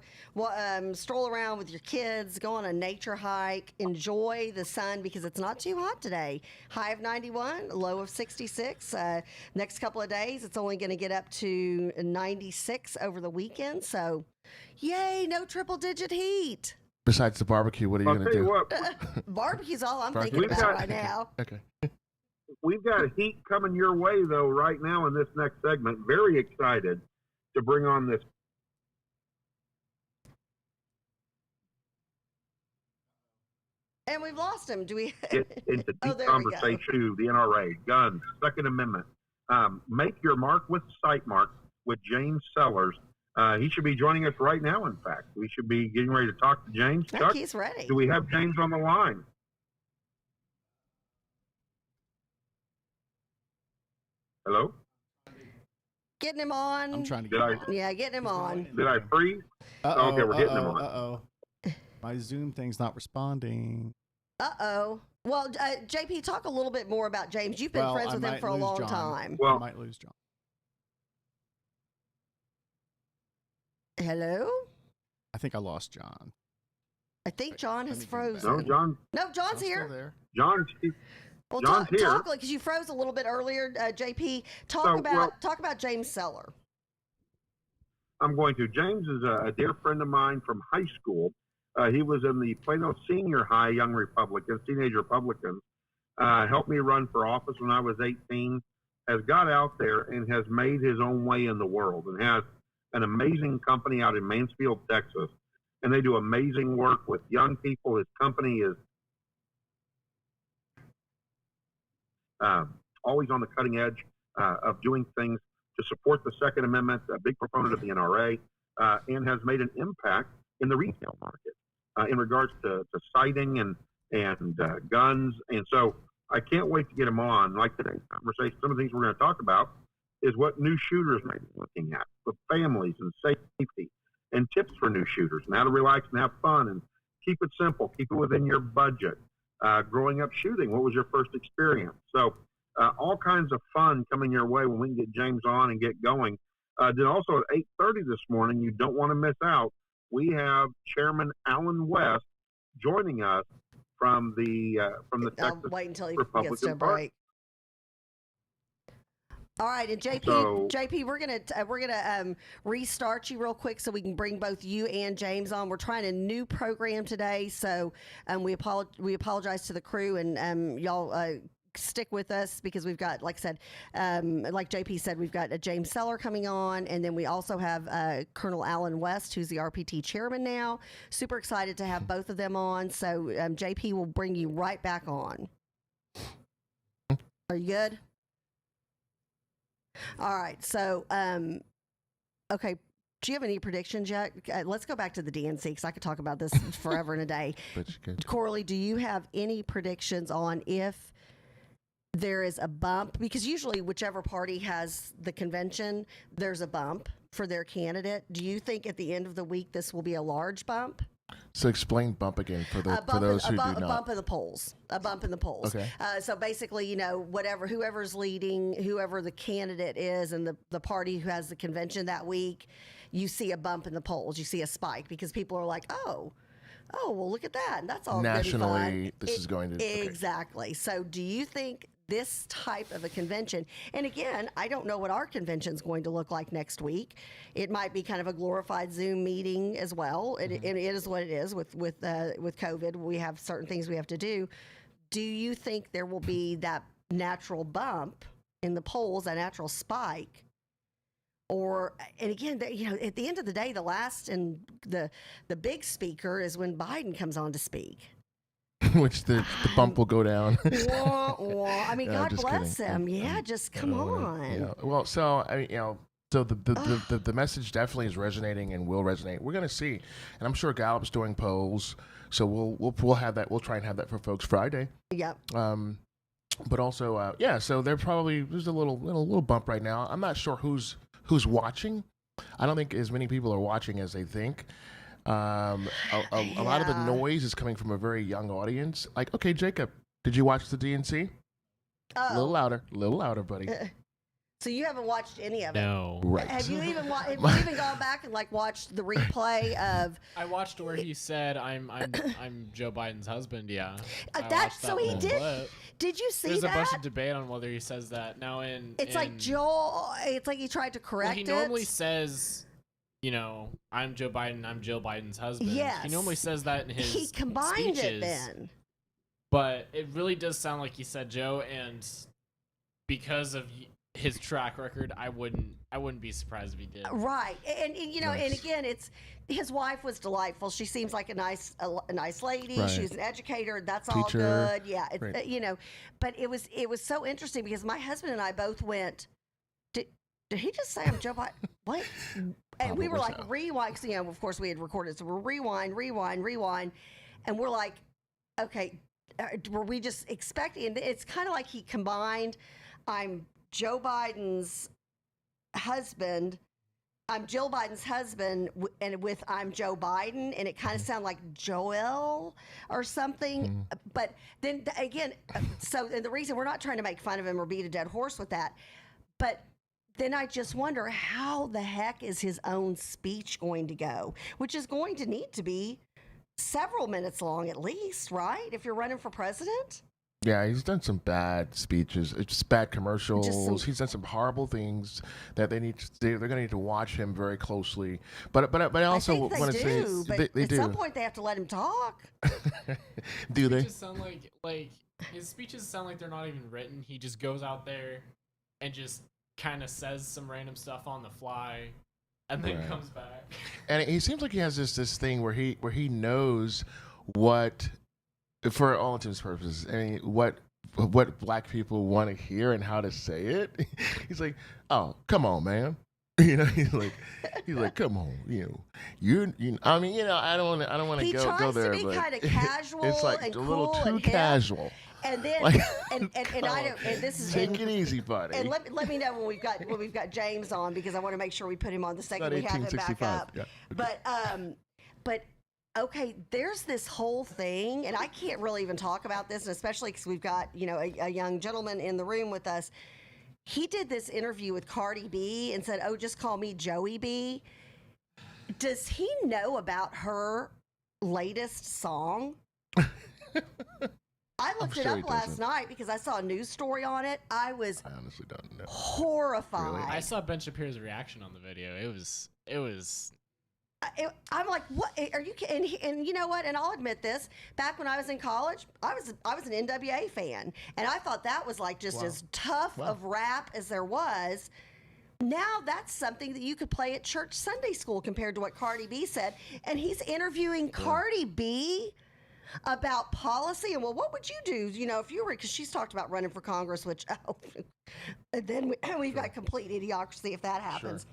stroll around with your kids, go on a nature hike, enjoy the sun because it's not too hot today. High of 91, low of 66. Next couple of days, it's only going to get up to 96 over the weekend. So, yay, no triple-digit heat. Besides the barbecue, what are you going to do? Barbecue's all I'm thinking about right now. Okay. We've got heat coming your way, though, right now in this next segment. Very excited to bring on this. And we've lost him. Do we get into deep conversation to the NRA, guns, Second Amendment. Make your mark with sight mark with James Sellers. He should be joining us right now, in fact. We should be getting ready to talk to James. Chuck, he's ready. Do we have James on the line? Hello? Getting him on. I'm trying to get him on. Yeah, getting him on. Did I freeze? Okay, we're getting him on. Uh-oh. My Zoom thing's not responding. Uh-oh. Well, JP, talk a little bit more about James. You've been friends with him for a long time. Well, I might lose John. Hello? I think I lost John. I think John has frozen. No, John's here. There. John's Well, John's here. talk because you froze a little bit earlier, JP. Talk about James Seller. I'm going to. James is a dear friend of mine from high school. He was in the Plano Senior High Young Republicans, Teenage Republicans. Helped me run for office when I was 18. Has got out there and has made his own way in the world and has an amazing company out in Mansfield, Texas. And they do amazing work with young people. His company is always on the cutting edge of doing things to support the Second Amendment, a big proponent of the NRA, and has made an impact in the retail market in regards to sighting and guns. And so I can't wait to get him on. Like today's conversation, some of the things we're going to talk about is what new shooters may be looking at with families and safety and tips for new shooters and how to relax and have fun and keep it simple, keep it within your budget. Growing up shooting, what was your first experience? So all kinds of fun coming your way when we can get James on and get going. Then also at 8:30 this morning, you don't want to miss out. We have Chairman Alan West joining us from the Texas I'll wait until he Republican gets to a Party. break. All right, and JP, we're gonna restart you real quick so we can bring both you and James on. We're trying a new program today, so we apologize to the crew, and y'all stick with us because we've got, like I said, like JP said, we've got a James Seller coming on, and then we also have Colonel Alan West, who's the RPT chairman now. Super excited to have both of them on. So JP will bring you right back on. Are you good? All right. So, okay. Do you have any predictions yet? Let's go back to the DNC because I could talk about this forever and a day. Corley, do you have any predictions on if there is a bump? Because usually whichever party has the convention, there's a bump for their candidate. Do you think at the end of the week this will be a large bump? So explain bump again for those who do not. A bump in the polls. A bump in the polls. Okay. So basically, whoever's leading, whoever the candidate is, and the party who has the convention that week, you see a bump in the polls. You see a spike because people are like, oh, well, look at that. And that's all nationally. This is going to exactly. So, do you think this type of a convention? And again, I don't know what our convention is going to look like next week. It might be kind of a glorified Zoom meeting as well. It is what it is with COVID. We have certain things we have to do. Do you think there will be that natural bump in the polls, a natural spike? And again, at the end of the day, the last and the big speaker is when Biden comes on to speak. Which the bump will go down. I mean, God bless him. Yeah, just come on. Yeah. Well, so I mean, so the message definitely is resonating and will resonate. We're gonna see, and I'm sure Gallup's doing polls, so we'll have that. We'll try and have that for folks Friday. Yep. But also, so there's a little bump right now. I'm not sure who's watching. I don't think as many people are watching as they think. A lot of the noise is coming from a very young audience. Like, okay, Jacob, did you watch the DNC? A little louder, buddy. So you haven't watched any of it? No. Right. Have you even gone back and watched the replay of? I watched where he said, "I'm Joe Biden's husband." Yeah. He did. Clip. Did you see There's that? There's a bunch of debate on whether he says that now. It's like Joel. It's like he tried to correct it. He normally says, I'm Joe Biden. I'm Jill Biden's husband. Yes. He normally says that in his He combined speeches, it then. But it really does sound like he said Joe, and because of his track record, I wouldn't be surprised if he did. Right, and Nice. and again, it's his wife was delightful. She seems like a nice lady. Right. She's an educator. That's Teacher. all good. Yeah, but it was so interesting because my husband and I both went. Did he just say I'm Joe Biden? What? And we were like, so. rewind, because, of course we had recorded, so we're rewind, and we're like, okay, were we just expecting? And it's kind of like he combined, I'm Joe Biden's husband, I'm Jill Biden's husband, and with I'm Joe Biden, and it kind of sounded like Joel or something. But then again, and the reason we're not trying to make fun of him or beat a dead horse with that, but then I just wonder how the heck is his own speech going to go, which is going to need to be several minutes long at least, right? If you're running for president. Yeah, he's done some bad speeches. It's just bad commercials. He's done some horrible things that they're going to need to watch him very closely. But I also want to say they at some point they have to let him talk. Do they? Speeches sound like his speeches sound like they're not even written. He just goes out there and just kind of says some random stuff on the fly and then comes back. And he seems like he has this thing where he knows what, for all intents and purposes, I mean, what black people want to hear and how to say it. He's like, oh, come on, man. He's like, come on, I mean, I don't want to go there. He tries to be kind of casual. It's like and a little cool too casual. And then, and I don't. And this is take it easy, buddy. And let me know when we've got James on, because I want to make sure we put him on the second we have him back up. Yeah. Okay. But okay, there's this whole thing, and I can't really even talk about this, and especially because we've got a young gentleman in the room with us. He did this interview with Cardi B and said, "Oh, just call me Joey B." Does he know about her latest song? I looked it sure he up last doesn't. night because I saw a news story on it. I was I honestly don't know. horrified. Really? I saw Ben Shapiro's reaction on the video. It was. I'm like, what are you? And you know what? And I'll admit this. Back when I was in college, I was an NWA fan, and I thought that was like just as tough of rap as there was. Now that's something that you could play at church Sunday school compared to what Cardi B said. And he's interviewing Cardi B about policy and, well, what would you do? You know, if you were, because she's talked about running for Congress, which and then we've got complete idiocracy if that happens.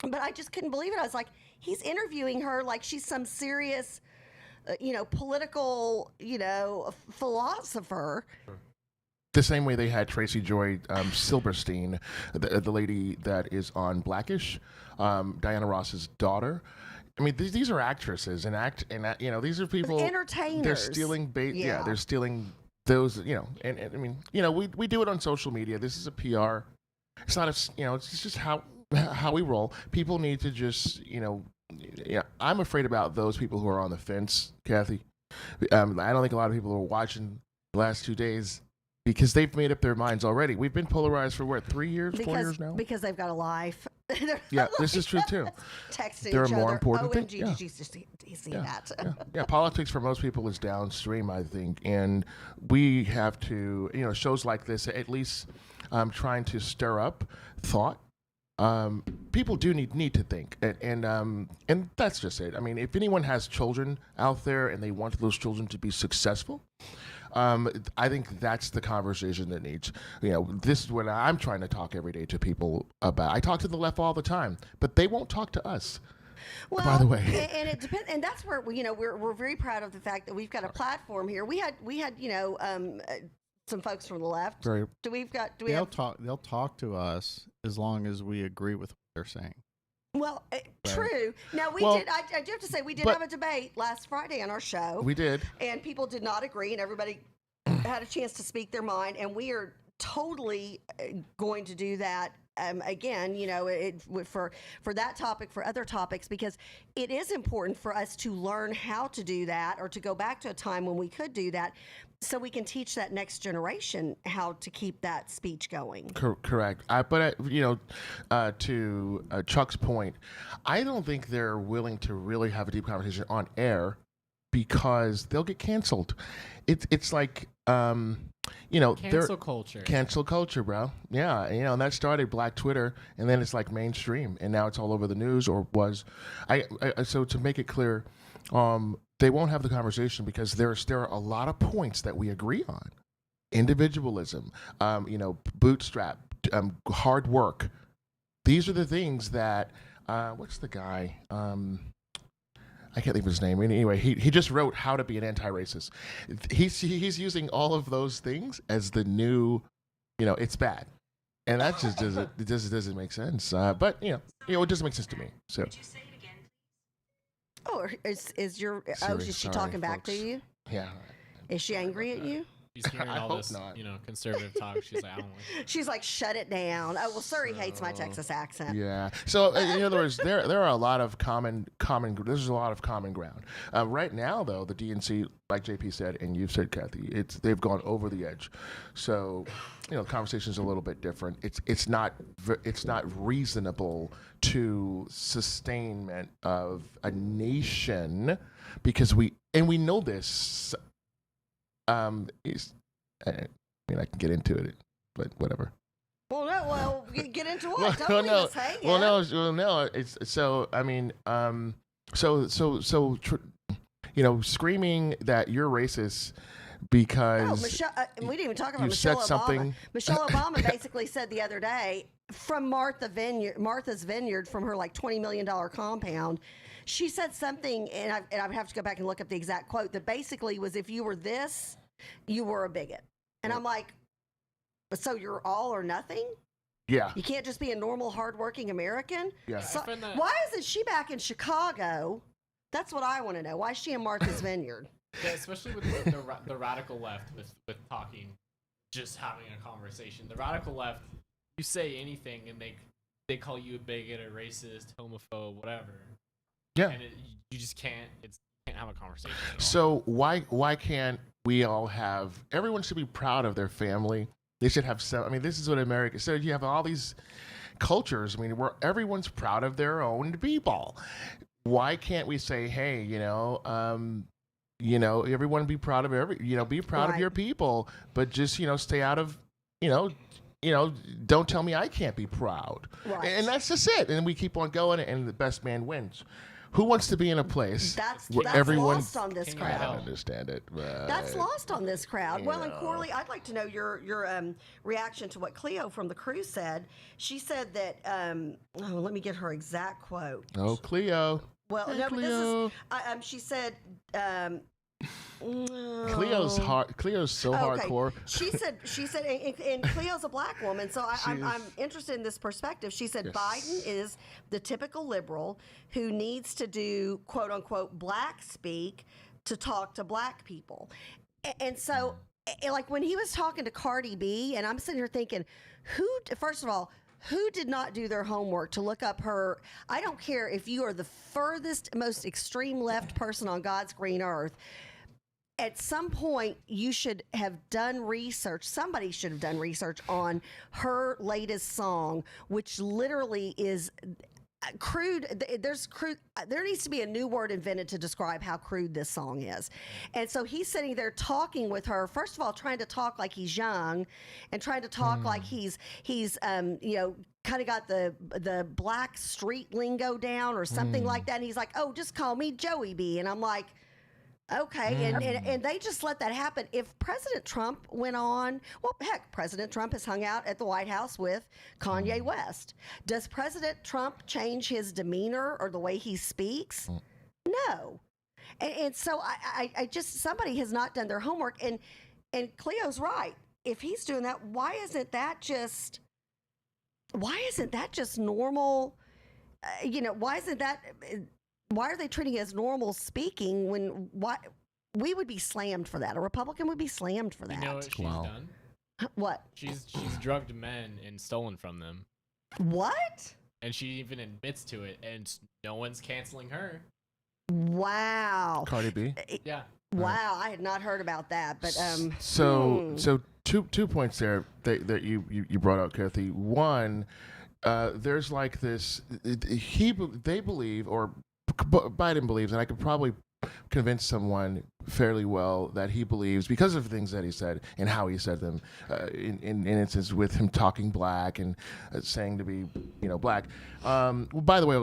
But I just couldn't believe it. I was like, he's interviewing her like she's some serious, political, philosopher. The same way they had Tracy Joy Silverstein, the lady that is on Blackish, Diana Ross's daughter. I mean, these are actresses and these are people. Entertainers. They're stealing they're stealing those. And I mean, we do it on social media. This is a PR. It's not it's just how we roll. People need to just I'm afraid about those people who are on the fence, Kathy. I don't think a lot of people are watching the last 2 days. Because they've made up their minds already. We've been polarized for 3 years, 4 years now? Because they've got a life. Yeah, this is true too. Texting There are each more other. important things. OMG, did you see that? Yeah, politics for most people is downstream, I think. And we have to, shows like this, at least trying to stir up thought. People do need to think. And that's just it. I mean, if anyone has children out there and they want those children to be successful, I think that's the conversation that needs. This is what I'm trying to talk every day to people about. I talk to the left all the time, but they won't talk to us. Well, by the way, and it depends, and that's where we're very proud of the fact that we've got a platform here. We had some folks from the left. Right. They'll talk to us as long as we agree with what they're saying. Well, true. Now I do have to say we did have a debate last Friday on our show. We did, and people did not agree, and everybody had a chance to speak their mind, and we are totally going to do that again. For that topic, for other topics, because it is important for us to learn how to do that, or to go back to a time when we could do that, so we can teach that next generation how to keep that speech going. Correct. But to Chuck's point, I don't think they're willing to really have a deep conversation on air because they'll get canceled. It's like cancel culture. Cancel culture, bro. Yeah, and that started Black Twitter, and then it's like mainstream, and now it's all over the news, or was. So to make it clear, they won't have the conversation because there are a lot of points that we agree on. Individualism, bootstrap, hard work. These are the things that, what's the guy? I can't think of his name. Anyway, he just wrote How to Be an Anti-Racist. He's using all of those things as the new, it's bad. And that just doesn't make sense. But, it doesn't make sense to me. So. Could you say it again? Oh, is she talking back to you? Yeah. Is she angry at you? She's hearing I all hope this, not. conservative talk. She's like, I don't like it. She's like, shut it down. Oh, well, Surrey hates my Texas accent. Yeah. So in other words, there are a lot of common. There's a lot of common ground. Right now, though, the DNC, like JP said, and you've said, Kathy, they've gone over the edge. So, the conversation's a little bit different. It's not reasonable to sustainment of a nation because we know this. I can get into it, but whatever. Well, get into what? Well, Don't leave us hanging. no. It's so. I mean, screaming that you're racist because Michelle, we didn't even talk about you Michelle said Obama. something. Michelle Obama basically said the other day from Martha's Vineyard, from her like $20 million compound. She said something, and I would have to go back and look up the exact quote, that basically was, if you were this, you were a bigot. And I'm like, so you're all or nothing? Yeah. You can't just be a normal, hardworking American? Yeah. So, why isn't she back in Chicago? That's what I want to know. Why is she in Martha's Vineyard? Yeah, especially with the radical left with talking, just having a conversation. The radical left, you say anything and they call you a bigot, a racist, homophobe, whatever. Yeah. And you just can't have a conversation at all. So why can't everyone should be proud of their family. They should have some. I mean, this is what America said. You have all these cultures. I mean, where everyone's proud of their own people. Why can't we say, hey, everyone be proud of be proud of your people, but just, stay out of, don't tell me I can't be proud. Right. And that's just it. And we keep on going, and the best man wins. Who wants to be in a place where everyone lost on this crowd? I don't understand it. That's lost on this crowd. Well, and Corley, I'd like to know your reaction to what Cleo from the Cruise said. She said that. Let me get her exact quote. Oh, Cleo. Well, hey, no, Cleo. but this is. She said. Cleo's hard. Cleo's so hardcore. She said, and Cleo's a black woman, so I'm interested in this perspective. She said Biden is the typical liberal who needs to do quote unquote black speak to talk to black people, and so like when he was talking to Cardi B, and I'm sitting here thinking, first of all, who did not do their homework to look up her? I don't care if you are the furthest, most extreme left person on God's green earth. At some point, you should have done research. Somebody should have done research on her latest song, which literally is crude. There's crude. There needs to be a new word invented to describe how crude this song is. And so he's sitting there talking with her. First of all, trying to talk like he's young, and trying to talk like he's kind of got the black street lingo down or something like that. And he's like, "Oh, just call me Joey B." And I'm like, okay, and they just let that happen. If President Trump went on, well, heck, President Trump has hung out at the White House with Kanye West. Does President Trump change his demeanor or the way he speaks? No. And so I just, somebody has not done their homework. And Cleo's right. If he's doing that, why isn't that just normal? Why are they treating it as normal speaking when we would be slammed for that? A Republican would be slammed for that. You know what she's done? What? She's drugged men and stolen from them. What? And she even admits to it, and no one's canceling her. Wow. Cardi B? Yeah. Wow, I had not heard about that, but So two points there that you brought out, Kathy. One, there's like this. They believe, or Biden believes, and I could probably convince someone fairly well that he believes, because of things that he said and how he said them, in instances with him talking black and saying to be, black. By the way,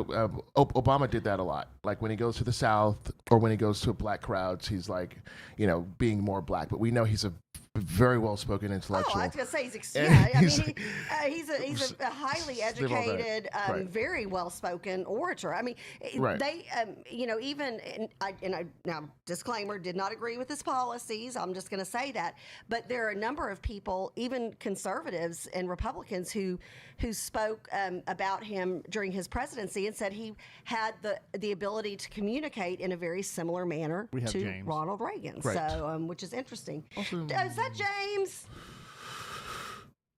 Obama did that a lot. Like when he goes to the South or when he goes to black crowds, he's like, being more black. But we know he's a very well-spoken intellectual. Oh, I was gonna say he's a highly educated, very well-spoken orator. I mean, they, even now disclaimer, did not agree with his policies. I'm just gonna say that, but there are a number of people, even conservatives and Republicans, who spoke about him during his presidency and said he had the ability to communicate in a very similar manner to James. Ronald Reagan. Right. So, which is interesting. Also, is that James?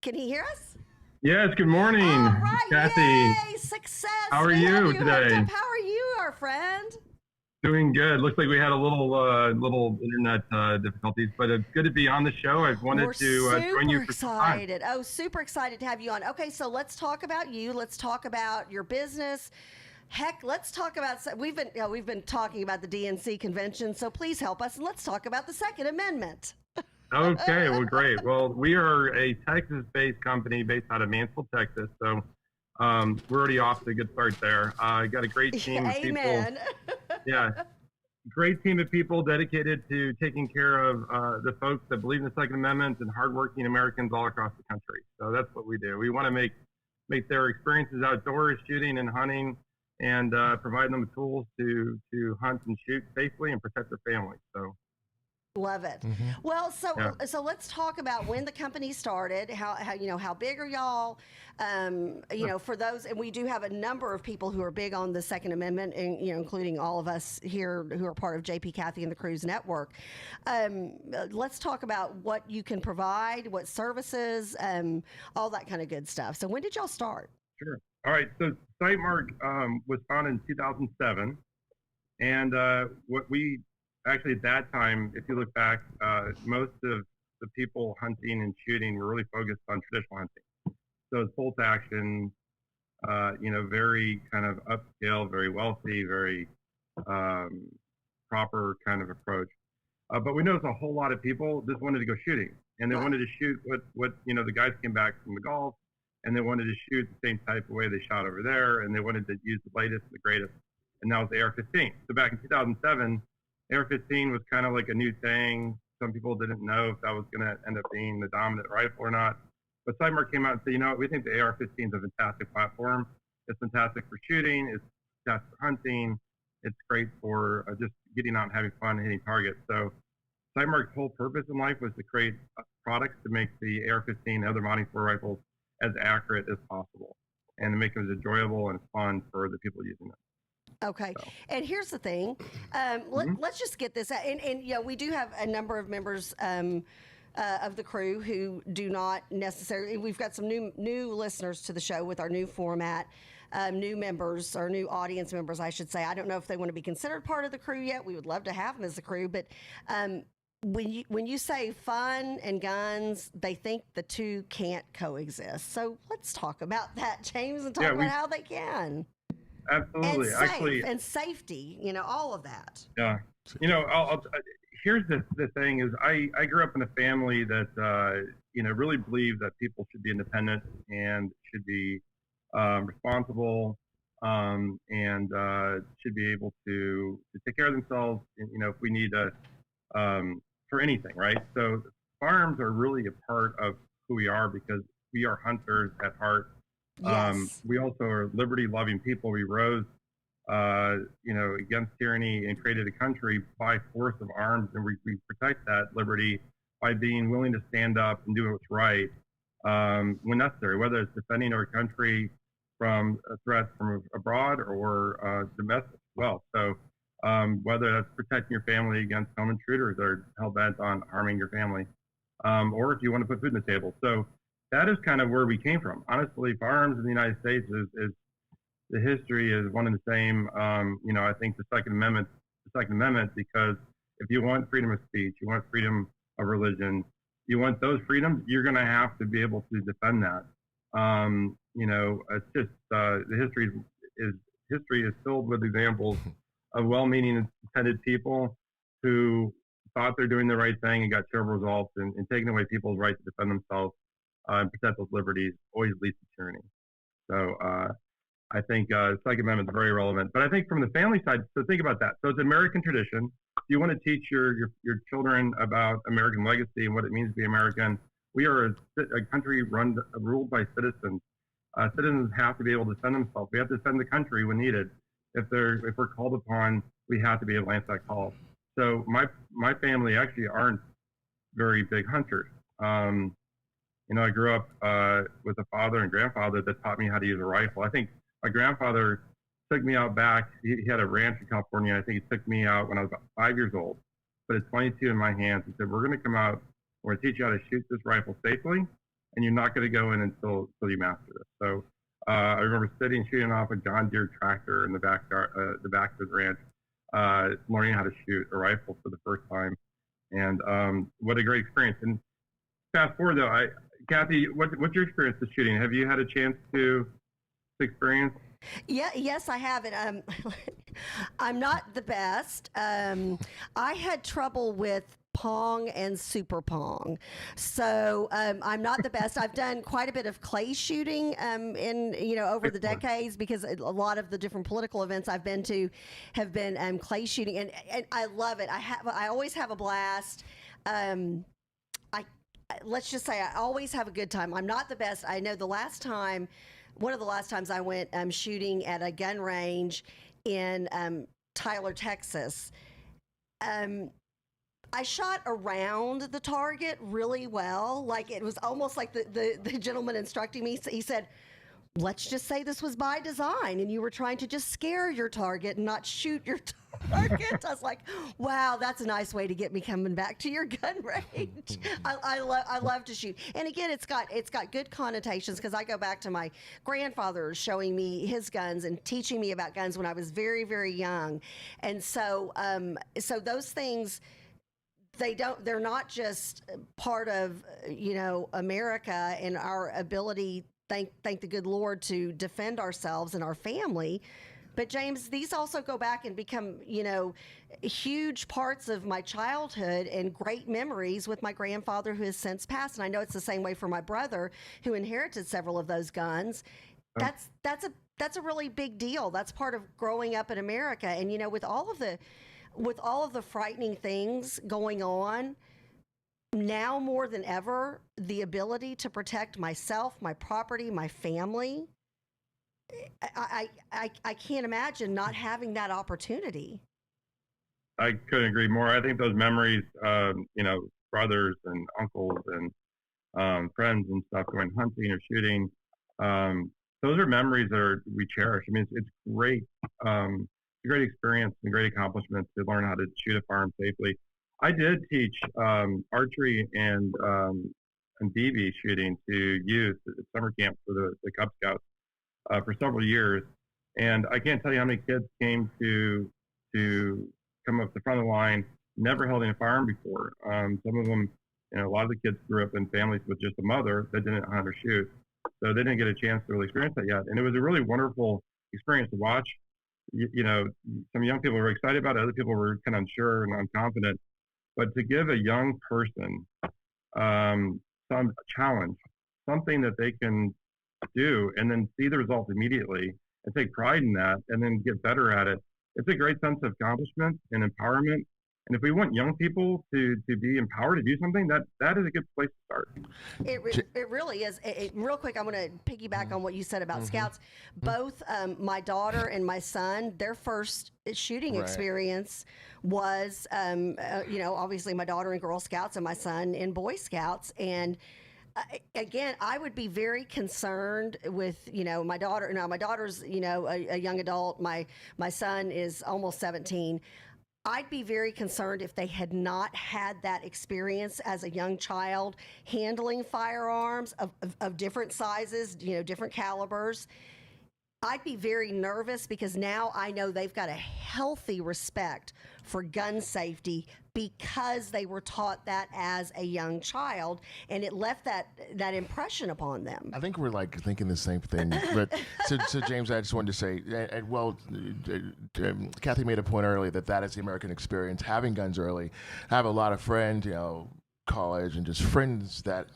Can he hear us? Yes, good morning, all right, Kathy. Yay, success. How are you today? How are you, our friend? Doing good. Looks like we had a little internet difficulties, but it's good to be on the show. I've wanted to join you for some time. Excited. Oh, super excited to have you on. Okay, so let's talk about you. Let's talk about your business. Heck, let's talk about, we've been talking about the DNC convention, so please help us, and let's talk about the Second Amendment. Okay, well, great. Well, we are a Texas-based company based out of Mansfield, Texas, so we're already off to a good start there. I got a great team of people. Amen. Yeah, great team of people dedicated to taking care of the folks that believe in the Second Amendment and hardworking Americans all across the country. So that's what we do. We want to make their experiences outdoors, shooting and hunting, and provide them with tools to hunt and shoot safely and protect their families. So. Love it. Mm-hmm. Well, so let's talk about when the company started. How big are y'all? For those, and we do have a number of people who are big on the Second Amendment, and including all of us here who are part of JP, Kathy, and the Cruise Network. Let's talk about what you can provide, what services, all that kind of good stuff. So when did y'all start? Sure. All right. So SiteMark was founded in 2007, and what we actually at that time, if you look back, most of the people hunting and shooting were really focused on traditional hunting. So it's bolt action, very kind of upscale, very wealthy, very proper kind of approach. But we noticed a whole lot of people just wanted to go shooting, and they wanted to shoot what the guys came back from the Gulf, and they wanted to shoot the same type of way they shot over there, and they wanted to use the latest and the greatest, and that was the AR-15. So back in 2007, AR-15 was kind of like a new thing. Some people didn't know if that was going to end up being the dominant rifle or not. But Sightmark came out and said, we think the AR-15 is a fantastic platform. It's fantastic for shooting. It's fantastic for hunting. It's great for just getting out and having fun and hitting targets. So Sightmark's whole purpose in life was to create products to make the AR-15 and other modern sport rifles as accurate as possible and to make them as enjoyable and fun for the people using them. Okay. So. And here's the thing. Let's just get this out. And we do have a number of members of the crew who do not necessarily, we've got some new listeners to the show with our new format, new members or new audience members, I should say. I don't know if they want to be considered part of the crew yet. We would love to have them as a crew, but when you say fun and guns, they think the two can't coexist. So let's talk about that, James, and talk about how they can. Absolutely. And safety, all of that. Yeah. Here's the thing is I grew up in a family that, really believed that people should be independent and should be responsible and should be able to take care of themselves, if we need for anything, right? So firearms are really a part of who we are because we are hunters at heart. Yes. We also are liberty-loving people. We rose, against tyranny and created a country by force of arms, and we protect that liberty by being willing to stand up and do what's right when necessary, whether it's defending our country from threats from abroad or domestic as well. So whether that's protecting your family against home intruders that are hell-bent on harming your family, or if you want to put food on the table. So that is kind of where we came from. Honestly, firearms in the United States is the history is one and the same. I think the Second Amendment, because if you want freedom of speech, you want freedom of religion, you want those freedoms, you're going to have to be able to defend that. It's just the history is filled with examples of well-meaning, intended people who thought they're doing the right thing and got terrible results, and taking away people's right to defend themselves and protect those liberties always leads to tyranny. So I think the Second Amendment is very relevant. But I think from the family side, so think about that. So it's American tradition. You want to teach your children about American legacy and what it means to be American. We are a country ruled by citizens. Citizens have to be able to defend themselves. We have to defend the country when needed. If we're called upon, we have to be able to answer that call. So my family actually aren't very big hunters. I grew up with a father and grandfather that taught me how to use a rifle. I think my grandfather took me out back. He had a ranch in California. I think he took me out when I was about 5 years old. But it's 22 in my hands. He said, "We're going to come out. We're going to teach you how to shoot this rifle safely, and you're not going to go in until you master this." So I remember sitting and shooting off a John Deere tractor in the back of the ranch, learning how to shoot a rifle for the first time. And what a great experience. And fast forward though, Kathy, what's your experience with shooting? Have you had a chance to experience? Yes, I have. And I'm not the best. I had trouble with Pong and Super Pong. So I'm not the best. I've done quite a bit of clay shooting over the decades, because a lot of the different political events I've been to have been clay shooting, and I love it. I always have a blast. Let's just say I always have a good time. I'm not the best. I know one of the last times I went shooting at a gun range in Tyler, Texas, I shot around the target really well. Like, it was almost like the gentleman instructing me. He said, let's just say this was by design and you were trying to just scare your target and not shoot your target. I was like, wow, that's a nice way to get me coming back to your gun range. I love to shoot. And again, it's got good connotations because I go back to my grandfather showing me his guns and teaching me about guns when I was very, very young. And so those things, they're not just part of, America and our ability, thank the good Lord, to defend ourselves and our family. But James, these also go back and become, huge parts of my childhood and great memories with my grandfather who has since passed. And I know it's the same way for my brother who inherited several of those guns. That's a really big deal. That's part of growing up in America. And, with all of the frightening things going on, now more than ever, the ability to protect myself, my property, my family, I can't imagine not having that opportunity. I couldn't agree more. I think those memories, brothers and uncles and friends and stuff going hunting or shooting, those are memories that we cherish. I mean, it's great. It's a great experience and great accomplishment to learn how to shoot a firearm safely. I did teach archery and BB shooting to youth at summer camp for the Cub Scouts for several years, and I can't tell you how many kids came to come up the front of the line, never holding a firearm before. Some of them, a lot of the kids grew up in families with just a mother that didn't hunt or shoot, so they didn't get a chance to really experience that yet. And it was a really wonderful experience to watch. Some young people were excited about it, other people were kind of unsure and unconfident. But to give a young person some challenge, something that they can do, and then see the results immediately and take pride in that, and then get better at it, it's a great sense of accomplishment and empowerment. And if we want young people to be empowered to do something, that is a good place to start. It really is. Real quick, I'm going to piggyback on what you said about Scouts. Both my daughter and my son, their first shooting experience was, obviously my daughter in Girl Scouts and my son in Boy Scouts. And again, I would be very concerned with, my daughter. Now, my daughter's, a young adult. My son is almost 17. I'd be very concerned if they had not had that experience as a young child handling firearms of different sizes, different calibers. I'd be very nervous because now I know they've got a healthy respect for gun safety because they were taught that as a young child, and it left that impression upon them. I think we're thinking the same thing. But so James, I just wanted to say, Kathy made a point earlier that is the American experience, having guns early. I have a lot of friends, college and just friends that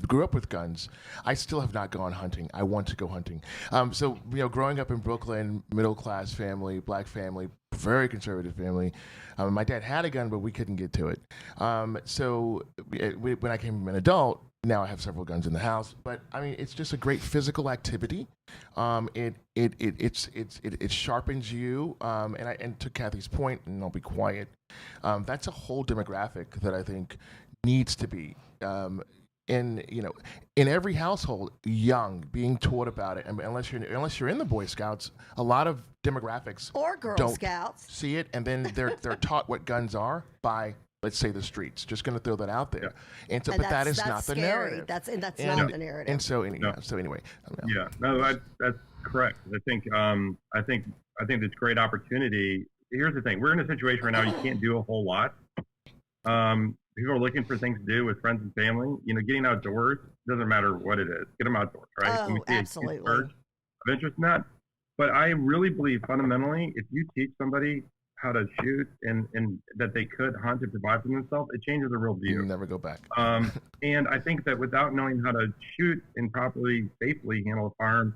grew up with guns. I still have not gone hunting. I want to go hunting. So growing up in Brooklyn, middle class family, black family, very conservative family. My dad had a gun, but we couldn't get to it. So when I became an adult, now I have several guns in the house. But I mean, it's just a great physical activity. It sharpens you. And to Kathy's point, and I'll be quiet. That's a whole demographic that I think needs to be in every household, young, being taught about it. I mean, unless you're in the Boy Scouts, a lot of demographics or Girl don't Scouts see it, and then they're taught what guns are by, let's say, the streets. Just going to throw that out there, and so, but that is not the narrative. That's not the narrative. And so anyway, yeah, no, that's correct. I think it's a great opportunity. Here's the thing: we're in a situation right now. You can't do a whole lot. People are looking for things to do with friends and family. Getting outdoors, doesn't matter what it is. Get them outdoors, right? Oh, and we see absolutely. A surge of interest in that. But I really believe fundamentally, if you teach somebody how to shoot and that they could hunt and provide for themselves, it changes the real view. You'll never go back. And I think that without knowing how to shoot and properly, safely handle a firearm,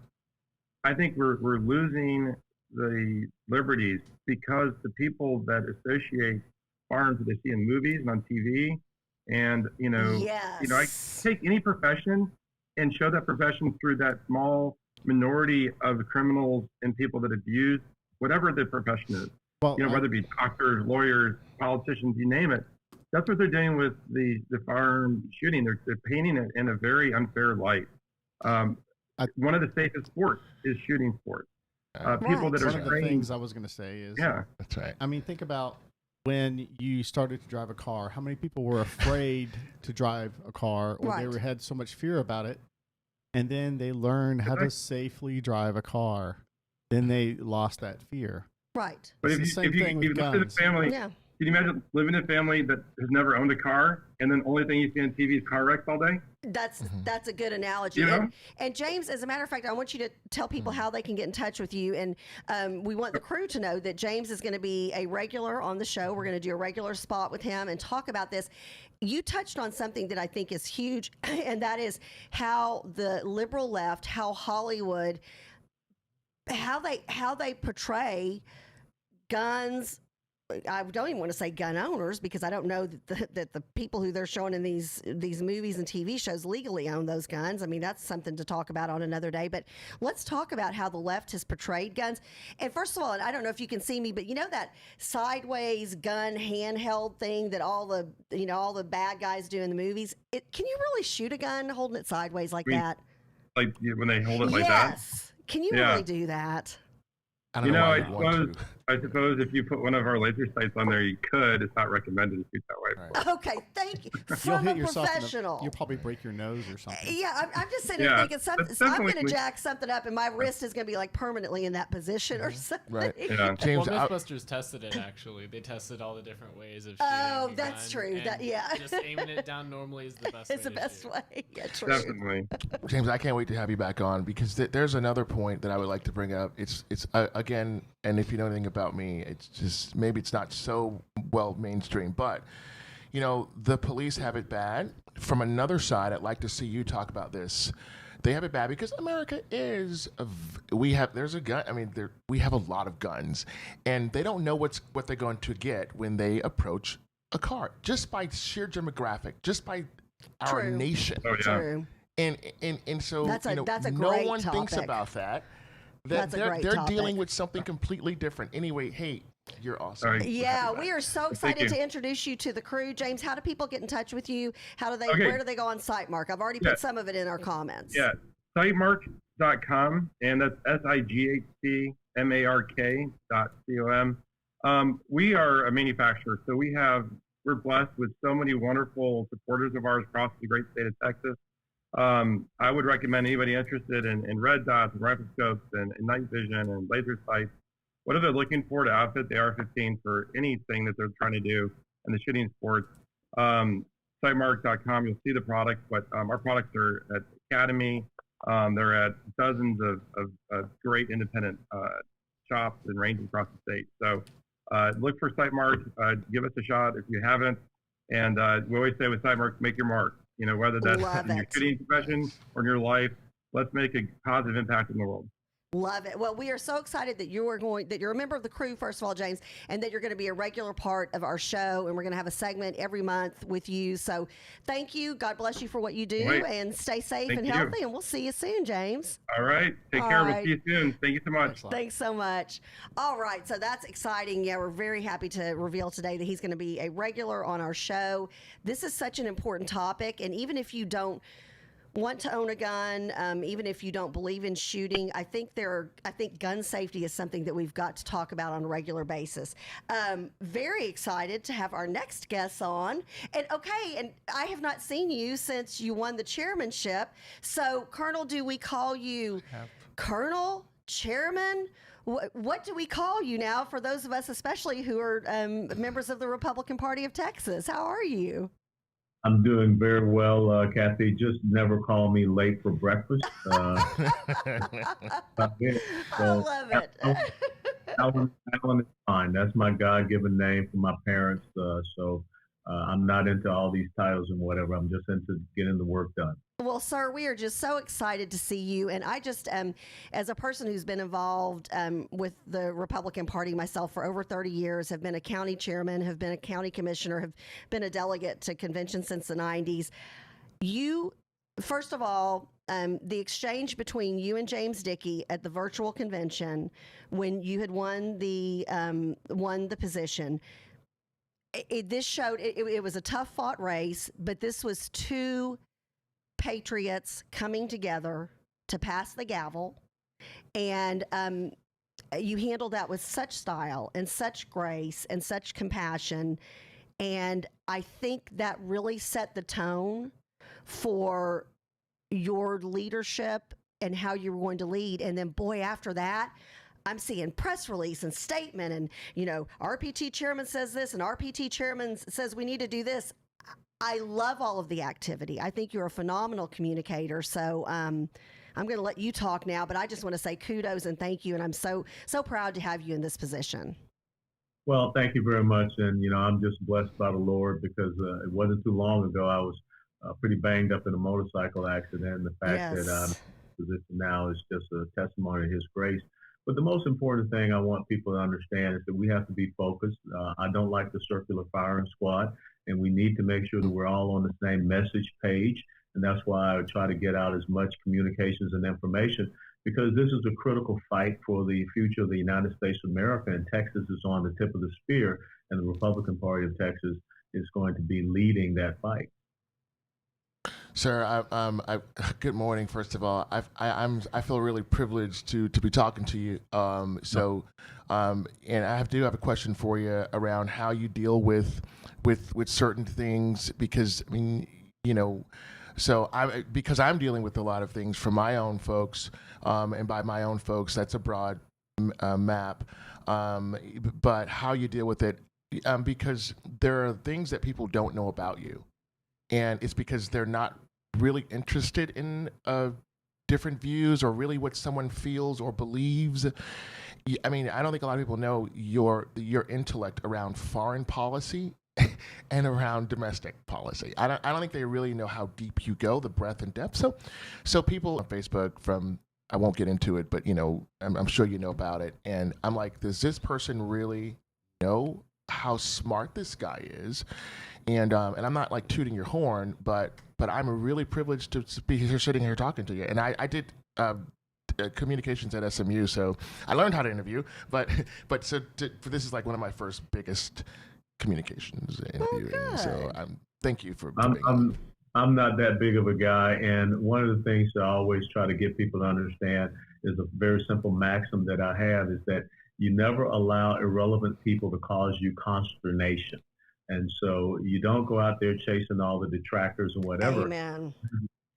I think we're losing the liberties because the people that associate firearms that they see in movies and on TV, and I take any profession and show that profession through that small minority of criminals and people that abuse whatever the profession is. Well, whether it be doctors, lawyers, politicians, you name it. That's what they're doing with the firearm shooting. They're painting it in a very unfair light. one of the safest sports is shooting sports. People that are one of the trained. things I was going to say is, That's right. I mean, think about when you started to drive a car. How many people were afraid to drive a car, or they had so much fear about it, and then they learned how to safely drive a car. Then they lost that fear. Right. But It's if the same thing with live in a guns. family, Yeah. can you imagine living in a family that has never owned a car, and then the only thing you see on TV is car wrecks all day? That's a good analogy. You know? And James, as a matter of fact, I want you to tell people how they can get in touch with you. And we want the crew to know that James is going to be a regular on the show. We're going to do a regular spot with him and talk about this. You touched on something that I think is huge, and that is how the liberal left, how Hollywood, how they portray guns. I don't even want to say gun owners, because I don't know that the people who they're showing in these movies and TV shows legally own those guns. I mean, that's something to talk about on another day. But let's talk about how the left has portrayed guns. And first of all, and I don't know if you can see me, but you know that sideways gun handheld thing that all the bad guys do in the movies? Can you really shoot a gun holding it sideways like that? Like when they hold it like that? Yes. Can you really do that? I don't know why you'd want to. I suppose if you put one of our laser sights on there, you could. It's not recommended to shoot that way. Right. Okay, thank you. You'll From hit a yourself professional. you'll probably break your nose or something. Yeah, I'm just sitting there thinking something. that's I'm going to definitely- jack something up, and my wrist is going to be like permanently in that position or something. Right. Yeah. James, Well, Mythbusters tested it, actually. They tested all the different ways of shooting. Oh, a that's gun, true. and Yeah. Just aiming it down normally is the best way It's the to best shoot. way. Yeah, true. Definitely. James, I can't wait to have you back on, because there's another point that I would like to bring up. It's again, and if you know anything about me, it's just maybe it's not so well mainstream, but the police have it bad. From another side, I'd like to see you talk about this. They have it bad because America is there's a gun. I mean, we have a lot of guns, and they don't know what they're going to get when they approach a car, just by sheer demographic, just by our True. nation. Oh, yeah. True. And so That's a no great one thinks topic. about that. That's a great they're topic. dealing with something completely different. Anyway, hey, you're awesome. All right. Yeah, we are so excited you. to introduce you to the crew. James, how do people get in touch with you? How do they? Okay. Where do they go on site, Mark? I've already put some of it in our comments. Yeah. Sitemark.com, and that's SIGHTMARK.com. We are a manufacturer, so we're blessed with so many wonderful supporters of ours across the great state of Texas. I would recommend anybody interested in red dots and rifle scopes and night vision and laser sights, what are they looking for to outfit the AR-15 for anything that they're trying to do in the shooting sports. Sitemark.com, you'll see the products, but our products are at Academy. They're at dozens of great independent shops and ranges across the state. So look for Sitemark. Give us a shot if you haven't. And we always say with Sitemark, make your mark. Whether that's in your shooting profession or in your life, let's make a positive impact in the world. Love it. Well, we are so excited that you're a member of the crew, first of all, James, and that you're going to be a regular part of our show, and we're going to have a segment every month with you. So thank you. God bless you for what you do, and stay safe and healthy, and we'll see you soon, James. All right. Take care. We'll see you soon. Thank you so much. Thanks so much. All right. So that's exciting. Yeah, we're very happy to reveal today that he's going to be a regular on our show. This is such an important topic, and even if you don't want to own a gun, even if you don't believe in shooting, I think gun safety is something that we've got to talk about on a regular basis. Very excited to have our next guest on. And I have not seen you since you won the chairmanship. So, Colonel, do we call you Colonel, Chairman? What do we call you now for those of us, especially who are members of the Republican Party of Texas? How are you? I'm doing very well, Kathy. Just never call me late for breakfast. I love it. Alan is fine. That's my God-given name from my parents. So I'm not into all these titles and whatever. I'm just into getting the work done. Well, sir, we are just so excited to see you. And I just, as a person who's been involved with the Republican Party myself for over 30 years, have been a county chairman, have been a county commissioner, have been a delegate to conventions since the 90s. You, first of all, the exchange between you and James Dickey at the virtual convention when you had won the position, this showed it was a tough fought race, but this was two patriots coming together to pass the gavel, and you handled that with such style and such grace and such compassion. And I think that really set the tone for your leadership and how you were going to lead. And then, boy, after that, I'm seeing press release and statement and, RPT chairman says this and RPT chairman says we need to do this. I love all of the activity. I think you're a phenomenal communicator. So I'm going to let you talk now, but I just want to say kudos and thank you. And I'm so proud to have you in this position. Well, thank you very much. And, I'm just blessed by the Lord because it wasn't too long ago I was pretty banged up in a motorcycle accident. The fact that I'm in this position now is just a testimony of His grace. But the most important thing I want people to understand is that we have to be focused. I don't like the circular firing squad, and we need to make sure that we're all on the same message page. And that's why I try to get out as much communications and information, because this is a critical fight for the future of the United States of America, and Texas is on the tip of the spear, and the Republican Party of Texas is going to be leading that fight. Sir, good morning. First of all, I feel really privileged to be talking to you. And I do have a question for you around how you deal with certain things, because because I'm dealing with a lot of things from my own folks, and by my own folks, that's a broad map. But how you deal with it, because there are things that people don't know about you. And it's because they're not really interested in different views or really what someone feels or believes. I mean, I don't think a lot of people know your intellect around foreign policy and around domestic policy. I don't think they really know how deep you go, the breadth and depth. So people on Facebook I won't get into it, but I'm sure you know about it. And I'm like, does this person really know how smart this guy is? And I'm not like tooting your horn, but I'm really privileged to be here sitting here talking to you. And I did communications at SMU, so I learned how to interview. But this is like one of my first biggest communications interviewing. So thank you for being on. I'm not that big of a guy, and one of the things that I always try to get people to understand is a very simple maxim that I have, is that you never allow irrelevant people to cause you consternation. And so you don't go out there chasing all the detractors and whatever. Amen.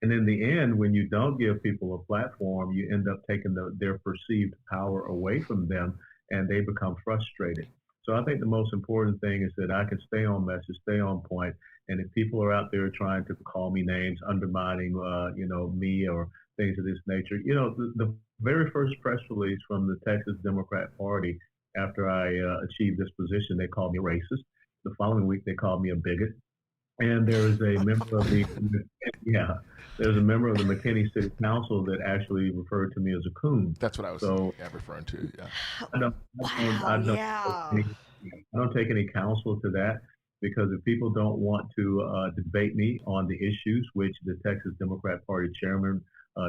And in the end, when you don't give people a platform, you end up taking their perceived power away from them, and they become frustrated. So I think the most important thing is that I can stay on message, stay on point. And if people are out there trying to call me names, undermining, me or things of this nature, the very first press release from the Texas Democrat Party after I achieved this position, they called me racist. The following week, they called me a bigot. And there is a member of the McKinney City Council that actually referred to me as a coon. That's what I was referring to. Yeah. I don't take any counsel to that, because if people don't want to debate me on the issues, which the Texas Democrat Party chairman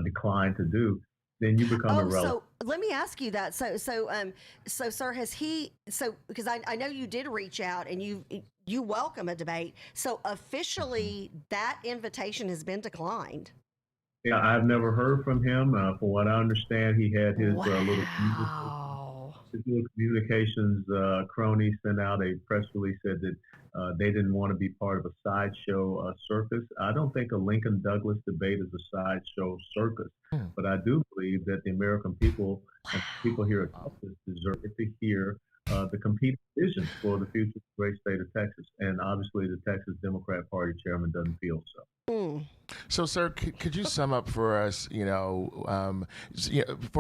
declined to do, then you become irrelevant. So let me ask you that. So sir, has he? So because I know you did reach out and you welcome a debate. So officially, that invitation has been declined. Yeah, I've never heard from him. From what I understand, he had his little communications crony sent out a press release, said that they didn't want to be part of a sideshow circus. I don't think a Lincoln Douglas debate is a sideshow circus, but I do believe that the American people and people here at Texas deserve to hear the competing visions for the future of the great state of Texas. And obviously the Texas Democrat Party chairman doesn't feel so. So, sir, could you sum up for us, for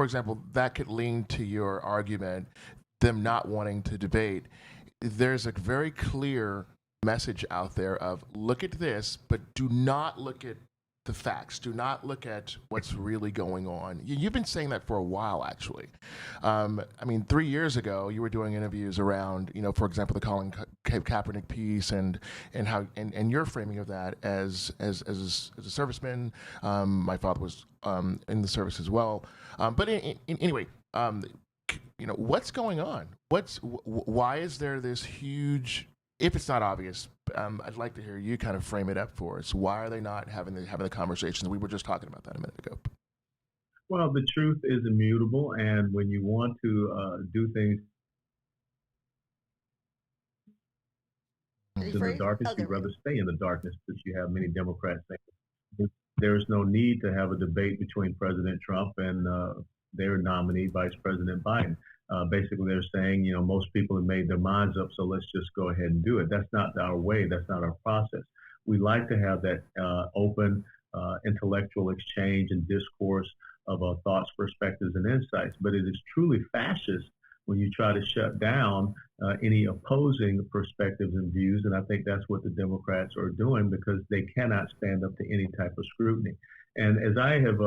example, that could lean to your argument, them not wanting to debate. There's a very clear message out there of look at this, but do not look at the facts. Do not look at what's really going on. You've been saying that for a while, actually. 3 years ago, you were doing interviews around, for example, the Colin Kaepernick piece and how and your framing of that as a serviceman. My father was in the service as well. But anyway, what's going on? Why is there this huge? If it's not obvious, I'd like to hear you kind of frame it up for us. Why are they not having the conversations? We were just talking about that a minute ago. Well, the truth is immutable, and when you want to do things in the darkness, you'd rather stay in the darkness, because you have many Democrats saying there's no need to have a debate between President Trump and their nominee, Vice President Biden. Basically, they're saying, most people have made their minds up, so let's just go ahead and do it. That's not our way. That's not our process. We like to have that open intellectual exchange and discourse of thoughts, perspectives, and insights. But it is truly fascist when you try to shut down any opposing perspectives and views. And I think that's what the Democrats are doing, because they cannot stand up to any type of scrutiny. And as I have,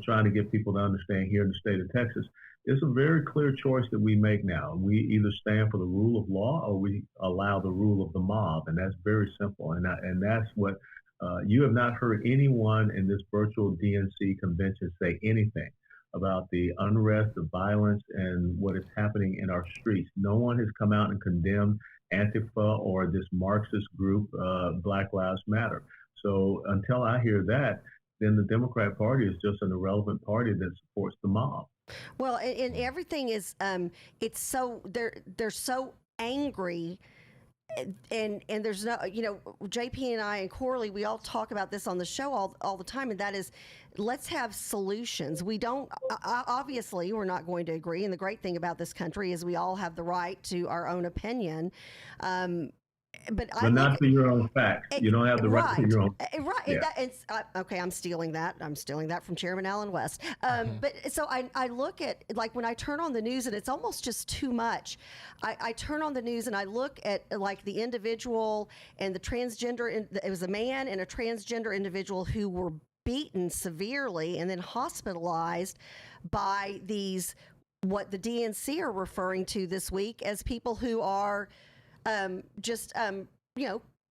trying to get people to understand here in the state of Texas, it's a very clear choice that we make now. We either stand for the rule of law, or we allow the rule of the mob. And that's very simple. And that's what you have not heard anyone in this virtual DNC convention say anything about the unrest, the violence, and what is happening in our streets. No one has come out and condemned Antifa or this Marxist group, Black Lives Matter. So until I hear that, then the Democrat Party is just an irrelevant party that supports the mob. Well, and everything is, it's so, they're so angry. And there's no, JP and I and Corley, we all talk about this on the show all the time, and that is, let's have solutions. We don't, obviously, we're not going to agree. And the great thing about this country is we all have the right to our own opinion. But not for your own facts. You don't have the right to your own. Right. Yeah. Okay, I'm stealing that. I'm stealing that from Chairman Allen West. But so I look at, like, when I turn on the news and it's almost just too much, I turn on the news and I look at, like, the individual and the transgender, it was a man and a transgender individual who were beaten severely and then hospitalized by these, what the DNC are referring to this week as people who are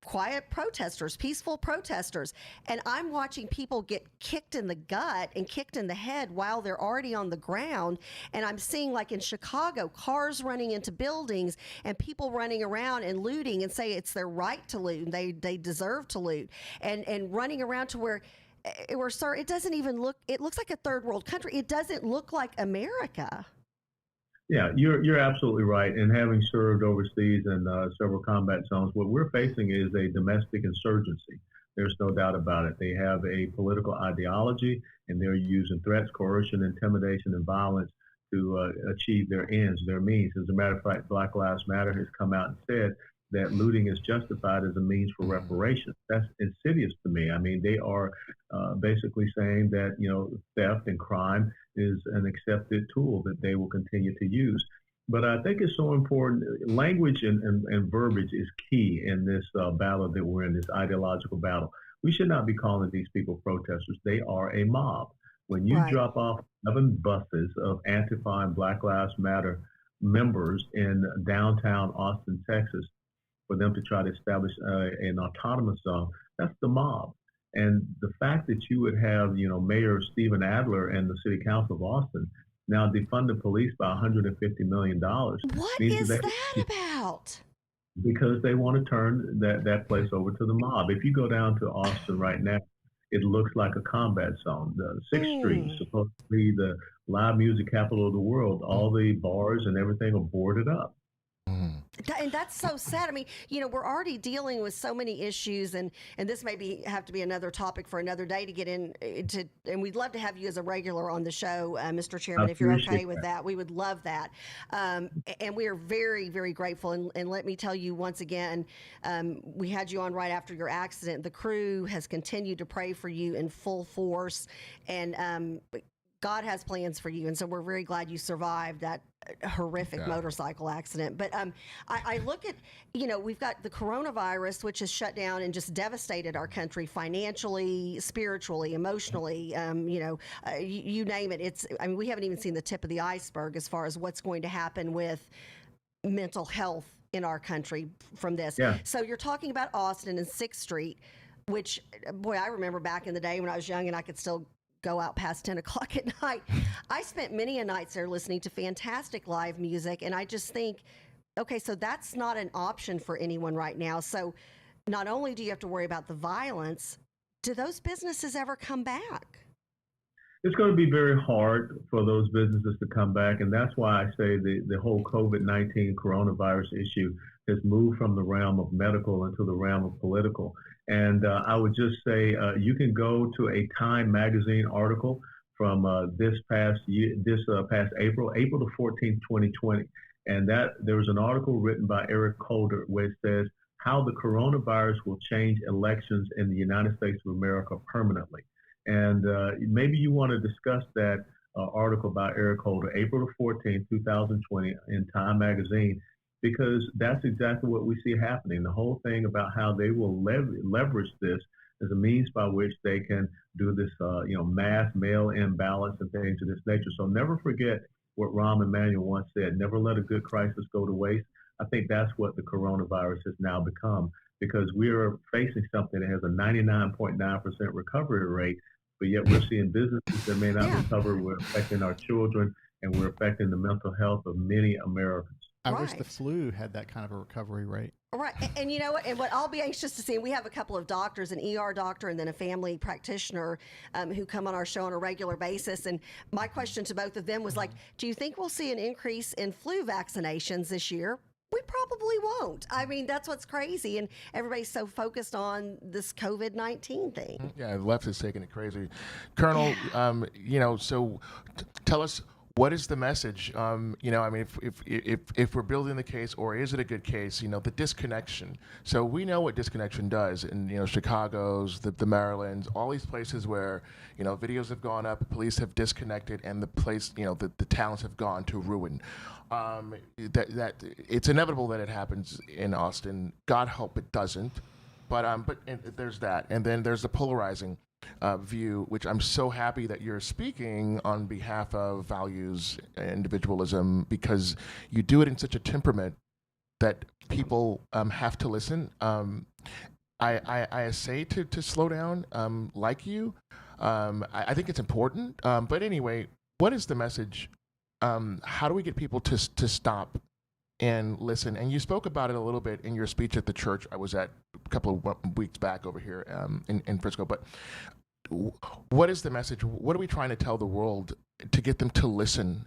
quiet protesters, peaceful protesters. And I'm watching people get kicked in the gut and kicked in the head while they're already on the ground. And I'm seeing, like in Chicago, cars running into buildings and people running around and looting and say it's their right to loot and they deserve to loot, and running around to where, sir, it doesn't even look, it looks like a third world country. It doesn't look like America. Yeah, you're absolutely right. And having served overseas in several combat zones, what we're facing is a domestic insurgency. There's no doubt about it. They have a political ideology, and they're using threats, coercion, intimidation, and violence to achieve their ends, their means. As a matter of fact, Black Lives Matter has come out and said that looting is justified as a means for reparations. That's insidious to me. I mean, they are basically saying that, theft and crime is an accepted tool that they will continue to use. But I think it's so important. Language and verbiage is key in this battle that we're in, this ideological battle. We should not be calling these people protesters. They are a mob. When you drop off 11 buses of Antifa and Black Lives Matter members in downtown Austin, Texas, for them to try to establish an autonomous zone, that's the mob. And the fact that you would have, Mayor Stephen Adler and the City Council of Austin now defund the police by $150 million. What is that about? Because they want to turn that place over to the mob. If you go down to Austin right now, it looks like a combat zone. The 6th Street is supposed to be the live music capital of the world. All the bars and everything are boarded up. And that's so sad. I mean, we're already dealing with so many issues, and this may have to be another topic for another day to get into. And we'd love to have you as a regular on the show, Mr. Chairman, if you're okay with that. We would love that. And we are very, very grateful. And let me tell you once again, we had you on right after your accident. The crew has continued to pray for you in full force, and God has plans for you. And so we're very glad you survived that horrific motorcycle accident. But I look at, we've got the coronavirus, which has shut down and just devastated our country financially, spiritually, emotionally, you name it. We haven't even seen the tip of the iceberg as far as what's going to happen with mental health in our country from this. Yeah. So you're talking about Austin and 6th Street, which, boy, I remember back in the day when I was young and I could still go out past 10 o'clock at night. I spent many a nights there listening to fantastic live music. And I just think, okay, so that's not an option for anyone right now. So not only do you have to worry about the violence, do those businesses ever come back? It's going to be very hard for those businesses to come back. And that's why I say the whole COVID-19 coronavirus issue has moved from the realm of medical into the realm of political. And I would just say you can go to a Time magazine article from this past April the 14th, 2020. And that there was an article written by Eric Holder where it says how the coronavirus will change elections in the United States of America permanently. And maybe you want to discuss that article by Eric Holder, April the 14th, 2020 in Time magazine, because that's exactly what we see happening. The whole thing about how they will leverage this as a means by which they can do this, mass mail-in ballots and things of this nature. So never forget what Rahm Emanuel once said, never let a good crisis go to waste. I think that's what the coronavirus has now become, because we are facing something that has a 99.9% recovery rate, but yet we're seeing businesses that may not recover. We're affecting our children, and we're affecting the mental health of many Americans. I wish the flu had that kind of a recovery rate. Right. And you know what? And what I'll be anxious to see, and we have a couple of doctors, an ER doctor and then a family practitioner who come on our show on a regular basis. And my question to both of them was like, do you think we'll see an increase in flu vaccinations this year? We probably won't. I mean, that's what's crazy. And everybody's so focused on this COVID-19 thing. Yeah, the left is taking it crazy. Colonel, so tell us, what is the message? If we're building the case, or is it a good case? The disconnection. So we know what disconnection does in Chicago's, the Marylands, all these places where videos have gone up, police have disconnected, and the place, the towns have gone to ruin. That it's inevitable that it happens in Austin. God help it doesn't. But there's that, and then there's the polarizing view, which I'm so happy that you're speaking on behalf of values, individualism, because you do it in such a temperament that people have to listen. I say to slow down, like you. I think it's important. But anyway, what is the message? How do we get people to stop and listen? And you spoke about it a little bit in your speech at the church I was at a couple of weeks back over here in Frisco. But what is the message? What are we trying to tell the world to get them to listen,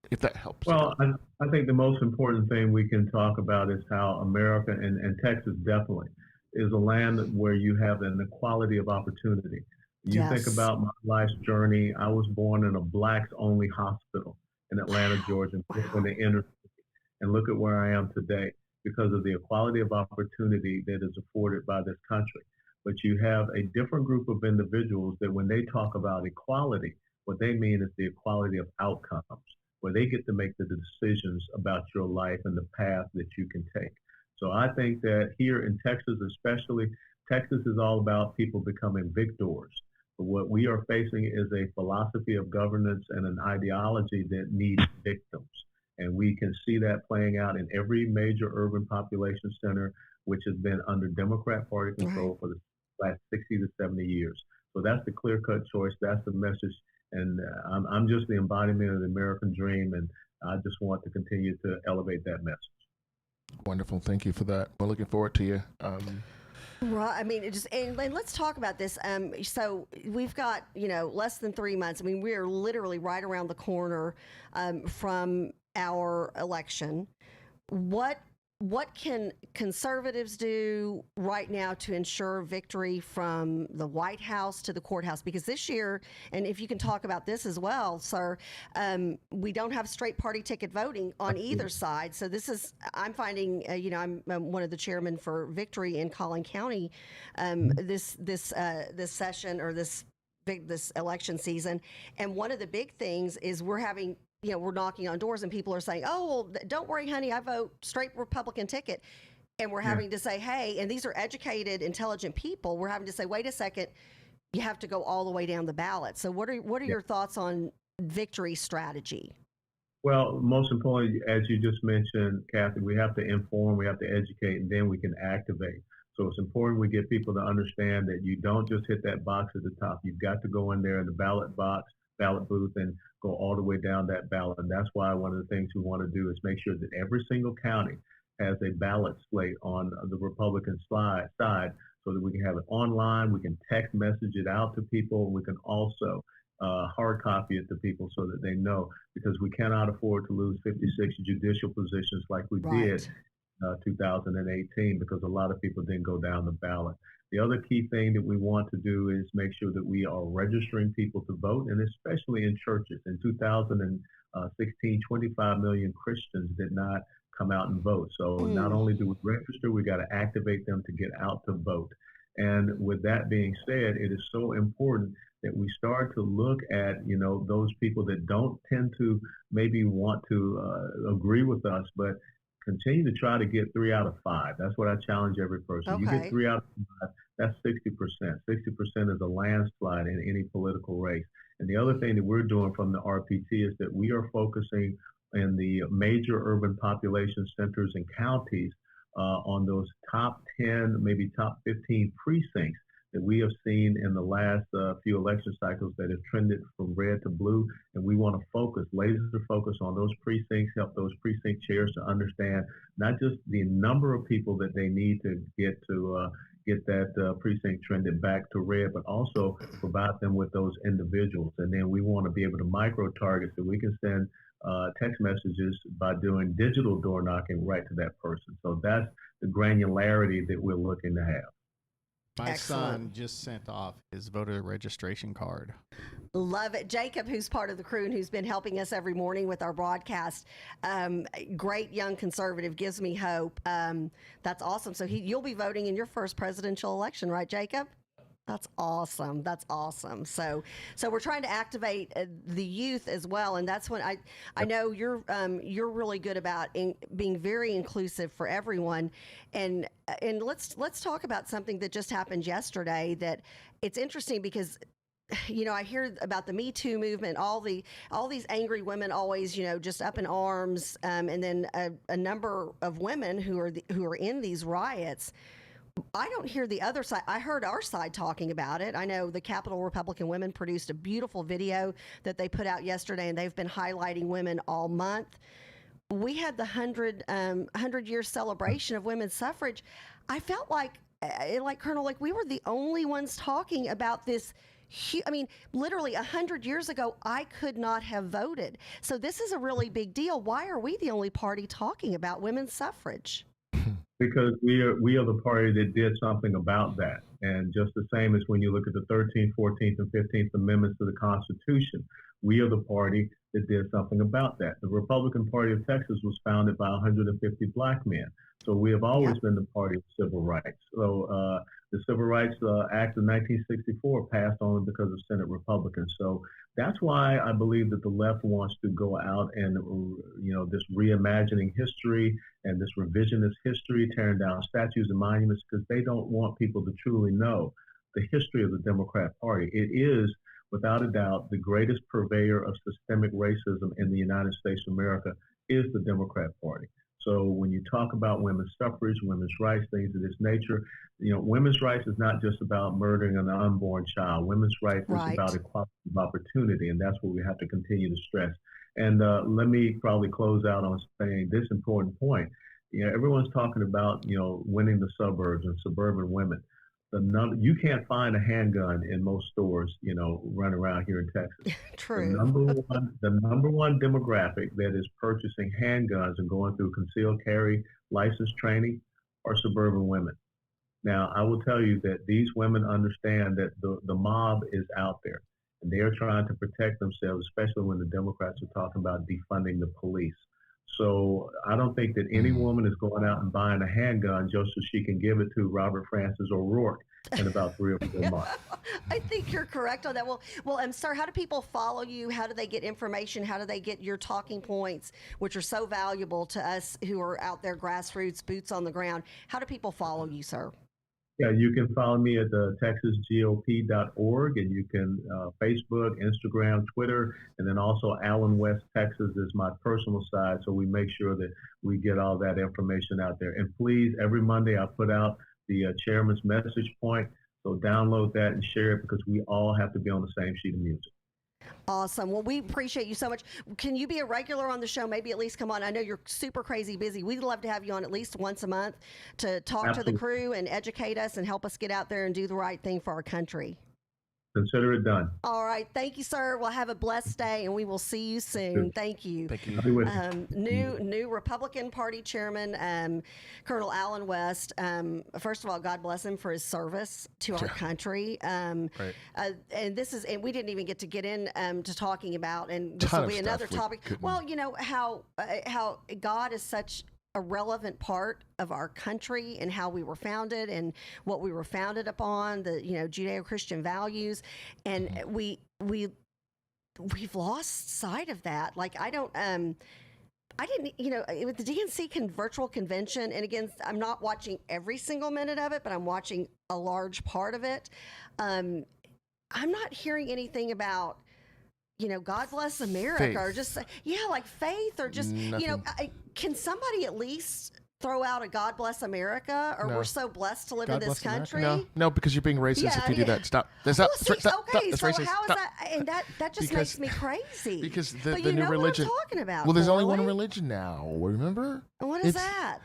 if that helps? Well, I think the most important thing we can talk about is how America, and Texas definitely, is a land where you have an equality of opportunity. You think about my life's journey. I was born in a blacks-only hospital in Atlanta, Georgia, in the inner city. And look at where I am today because of the equality of opportunity that is afforded by this country. But you have a different group of individuals that when they talk about equality, what they mean is the equality of outcomes, where they get to make the decisions about your life and the path that you can take. So I think that here in Texas especially, Texas is all about people becoming victors. But what we are facing is a philosophy of governance and an ideology that needs victims. And we can see that playing out in every major urban population center, which has been under Democrat Party control for the last 60 to 70 years. So that's the clear-cut choice. That's the message. And I'm just the embodiment of the American dream. And I just want to continue to elevate that message. Wonderful. Thank you for that. We're looking forward to you. Right. I mean, and let's talk about this. So we've got, less than 3 months. I mean, we are literally right around the corner from our election. What can conservatives do right now to ensure victory from the White House to the courthouse? Because this year, and if you can talk about this as well, sir, we don't have straight party ticket voting on either side. So this is, I'm finding, I'm one of the chairmen for Victory in Collin County this session or this election season. And one of the big things is we're knocking on doors and people are saying, oh, well, don't worry, honey, I vote straight Republican ticket. And we're having to say, hey, and these are educated, intelligent people. We're having to say, wait a second, you have to go all the way down the ballot. So what are your thoughts on victory strategy? Well, most importantly, as you just mentioned, Kathy, we have to inform, we have to educate, and then we can activate. So it's important we get people to understand that you don't just hit that box at the top. You've got to go in there in the ballot booth, and go all the way down that ballot. And that's why one of the things we want to do is make sure that every single county has a ballot slate on the Republican side so that we can have it online, we can text message it out to people, we can also hard copy it to people so that they know, because we cannot afford to lose 56 judicial positions like we did 2018, because a lot of people didn't go down the ballot. The other key thing that we want to do is make sure that we are registering people to vote, and especially in churches. In 2016, 25 million Christians did not come out and vote. So not only do we register, we got to activate them to get out to vote. And with that being said, it is so important that we start to look at, those people that don't tend to maybe want to agree with us, but continue to try to get 3 out of 5. That's what I challenge every person. Okay. You get 3 out of 5, that's 60%. 60% is a landslide in any political race. And the other thing that we're doing from the RPT is that we are focusing in the major urban population centers and counties on those top 10, maybe top 15 precincts that we have seen in the last few election cycles that have trended from red to blue. And we want to laser focus on those precincts, help those precinct chairs to understand not just the number of people that they need to get that precinct trended back to red, but also provide them with those individuals. And then we want to be able to micro target so we can send text messages by doing digital door knocking right to that person. So that's the granularity that we're looking to have. My son just sent off his voter registration card. Love it. Jacob, who's part of the crew and who's been helping us every morning with our broadcast, great young conservative, gives me hope. That's awesome. So you'll be voting in your first presidential election, right, Jacob? That's awesome. That's awesome. So we're trying to activate the youth as well, and that's when I know you're really good about being very inclusive for everyone, and let's talk about something that just happened yesterday. That it's interesting because I hear about the Me Too movement, all these angry women always just up in arms, and then a number of women who are in these riots. I don't hear the other side. I heard our side talking about it. I know the Capitol Republican Women produced a beautiful video that they put out yesterday, and they've been highlighting women all month. We had the 100-year celebration of women's suffrage. I felt like Colonel, we were the only ones talking about this. I mean, literally 100 years ago, I could not have voted. So this is a really big deal. Why are we the only party talking about women's suffrage? Because we are the party that did something about that. And just the same as when you look at the 13th, 14th, and 15th Amendments to the Constitution, we are the party that did something about that. The Republican Party of Texas was founded by 150 Black men. So we have always been the party of civil rights. So the Civil Rights Act of 1964 passed only because of Senate Republicans. So that's why I believe that the left wants to go out and, this reimagining history and this revisionist history, tearing down statues and monuments, because they don't want people to truly know the history of the Democrat Party. It is, without a doubt, the greatest purveyor of systemic racism in the United States of America is the Democrat Party. So when you talk about women's suffrage, women's rights, things of this nature, women's rights is not just about murdering an unborn child. Women's rights is about equality of opportunity, and that's what we have to continue to stress. And let me probably close out on saying this important point. Everyone's talking about, winning the suburbs and suburban women. You can't find a handgun in most stores, running around here in Texas. True. The number one demographic that is purchasing handguns and going through concealed carry license training are suburban women. Now, I will tell you that these women understand that the mob is out there, and they are trying to protect themselves, especially when the Democrats are talking about defunding the police. So I don't think that any woman is going out and buying a handgun just so she can give it to Robert Francis O'Rourke in about 3 or 4 months. I think you're correct on that. Well, sir, how do people follow you? How do they get information? How do they get your talking points, which are so valuable to us who are out there, grassroots, boots on the ground? How do people follow you, sir? Yeah, you can follow me at texasgop.org, and you can Facebook, Instagram, Twitter, and then also Allen West, Texas is my personal side. So we make sure that we get all that information out there. And please, every Monday I put out the chairman's message point. So download that and share it, because we all have to be on the same sheet of music. Awesome. Well, we appreciate you so much. Can you be a regular on the show? Maybe at least come on. I know you're super crazy busy. We'd love to have you on at least once a month to talk to the crew and educate us and help us get out there and do the right thing for our country. consider it done. All right. Thank you, sir. Well, have a blessed day, and we will see you soon. Thank you. Thank you. New Republican Party Chairman, Colonel Allen West. First of all, God bless him for his service to our country. And this is, and we didn't even get in to talking about, and this will be another topic. Well, you know how God is such a relevant part of our country and how we were founded and what we were founded upon, the Judeo-Christian values, and we've lost sight of that. Like I didn't, with the DNC virtual convention, and again, I'm not watching every single minute of it, but I'm watching a large part of it. I'm not hearing anything about God bless America, faith. Or just like faith, or just nothing. Can somebody at least throw out a God bless America, or we're so blessed to live in this country? No, because you're being racist if you do that. Stop. That's not. Stop. Okay, that's so racist. how is that? And that just makes me crazy. Because the new religion. What I'm talking about. Well, there's only one religion now. Remember? What is that?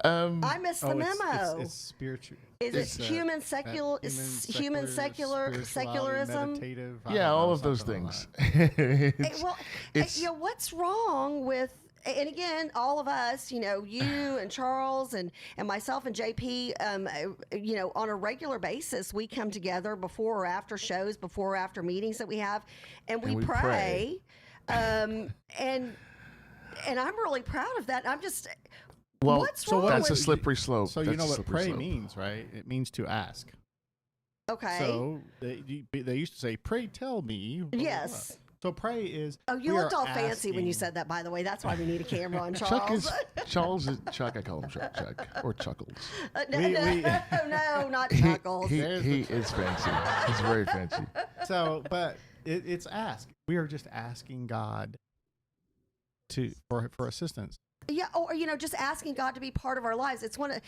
I missed the memo. It's spiritual. Is it human secularism? Meditative. Yeah, all of those things. What's wrong with? And again, all of us, you and Charles and myself and JP, on a regular basis, we come together before or after shows, before or after meetings that we have, and we pray. And I'm really proud of that. I'm just. Well, what's wrong that's with a slippery slope. So you know what pray means, right? It means to ask. Okay. So they used to say, "Pray tell me." Yes. So pray is. Oh, you looked all fancy when you said that. By the way, that's why we need a camera on Charles. Chuck. I call him Chuck or Chuckles. No, not Chuckles. He is fancy. He's very fancy. So, but it's ask. We are just asking God for assistance. Yeah, or just asking God to be part of our lives. It's one of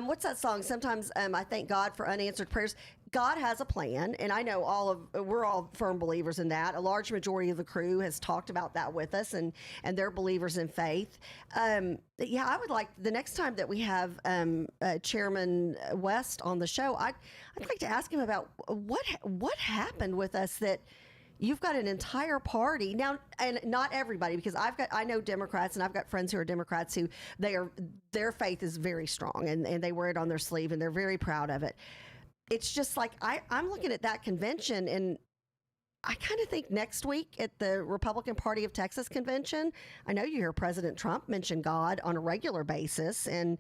what's that song? Sometimes I thank God for unanswered prayers. God has a plan, and I know we're all firm believers in that. A large majority of the crew has talked about that with us, and they're believers in faith. I would like the next time that we have Chairman West on the show, I'd like to ask him about what happened with us that. You've got an entire party now, and not everybody, because I know Democrats, and I've got friends who are Democrats who their faith is very strong, and they wear it on their sleeve, and they're very proud of it. It's just like I'm looking at that convention, and I kind of think next week at the Republican Party of Texas convention, I know you hear President Trump mention God on a regular basis, and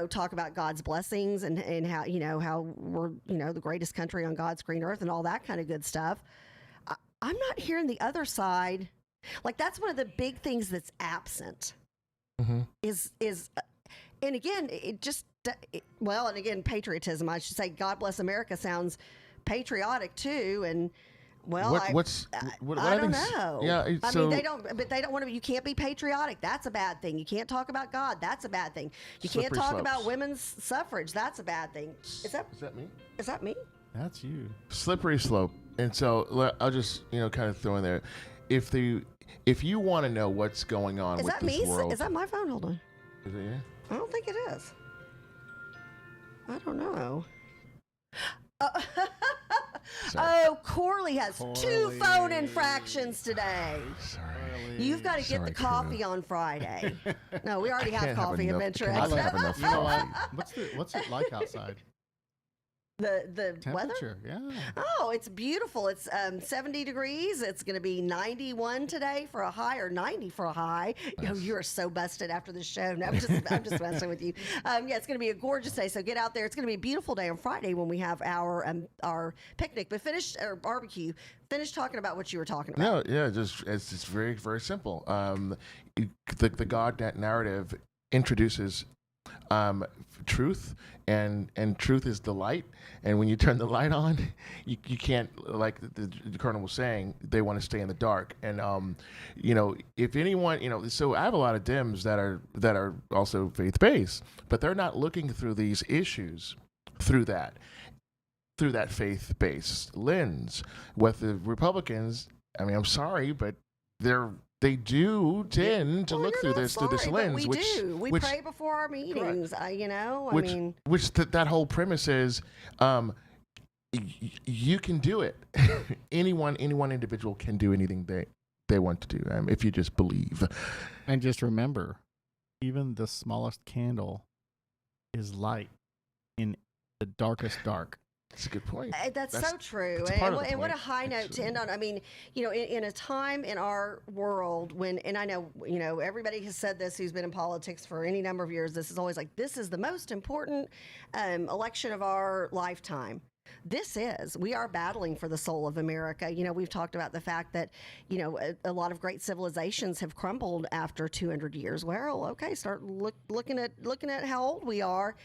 talk about God's blessings and how how we're the greatest country on God's green earth and all that kind of good stuff. I'm not hearing the other side. Like that's one of the big things that's absent. Mm-hmm. Is and again, and again, patriotism. I should say, God bless America sounds patriotic too. And well, I don't know. Yeah, mean, they don't want to. You can't be patriotic. That's a bad thing. You can't talk about God. That's a bad thing. You can't talk about women's suffrage. That's a bad thing. Is that me? Is that me? That's you. Slippery slope. And so I'll just kind of throw in there, if you want to know what's going on with this world. Is that my phone? Hold on. Is it you? I don't think it is. I don't know. Corley has 2 phone infractions today. Sorry. You've got to get the coffee on Friday. No, we already have coffee at Venture X. What's it like outside? The temperature, weather? Yeah. Oh, it's beautiful. It's 70 degrees. It's going to be 91 today for a high, or 90 for a high. Nice. You are so busted after the show. No, I'm just messing with you. It's going to be a gorgeous day. So get out there. It's going to be a beautiful day on Friday when we have our picnic. But barbecue. Finish talking about what you were talking about. No, yeah, it's very, very simple. The God narrative introduces truth, and truth is the light. And when you turn the light on, you can't, like the Colonel was saying, they want to stay in the dark. And if anyone, so I have a lot of Dems that are also faith-based, but they're not looking through these issues through that faith-based lens. With the Republicans, I mean, I'm sorry, but they do tend to look through this lens. We pray before our meetings. That whole premise is, you can do it. anyone individual can do anything they want to do if you just believe. And just remember, even the smallest candle is light in the darkest dark. That's a good point. That's so true. And what a high note to end on. I mean, in a time in our world when, and I know, everybody has said this who's been in politics for any number of years, this is always like, this is the most important election of our lifetime. We are battling for the soul of America. We've talked about the fact that, a lot of great civilizations have crumbled after 200 years. Well, okay, start looking at how old we are.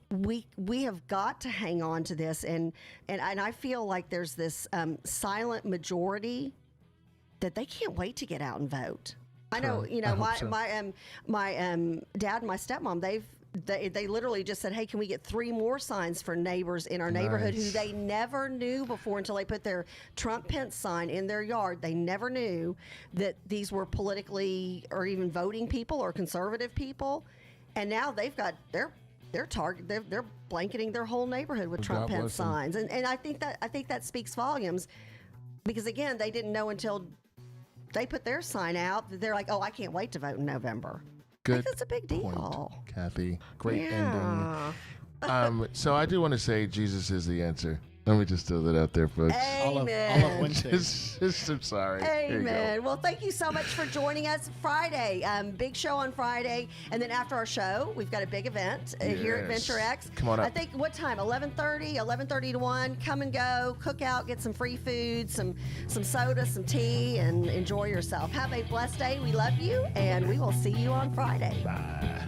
We have got to hang on to this, and I feel like there's this silent majority that they can't wait to get out and vote. I know, my dad and my stepmom, they literally just said, hey, can we get 3 more signs for neighbors in our neighborhood who they never knew before until they put their Trump-Pence sign in their yard. They never knew that these were politically or even voting people or conservative people, and now they've got their target. They're blanketing their whole neighborhood with Trump-Pence signs, and I think that speaks volumes, because again, they didn't know until they put their sign out that they're like, oh, I can't wait to vote in November. Good. That's a big deal. Point, Kathy. Great ending. So I do want to say Jesus is the answer. Let me just throw that out there, folks. Amen. All of Wednesdays. I'm sorry. Amen. Well, thank you so much for joining us Friday. Big show on Friday. And then after our show, we've got a big event here at Venture X. Come on up. I think, what time? 11:30 to 1. Come and go. Cook out. Get some free food, some soda, some tea, and enjoy yourself. Have a blessed day. We love you, and we will see you on Friday. Bye.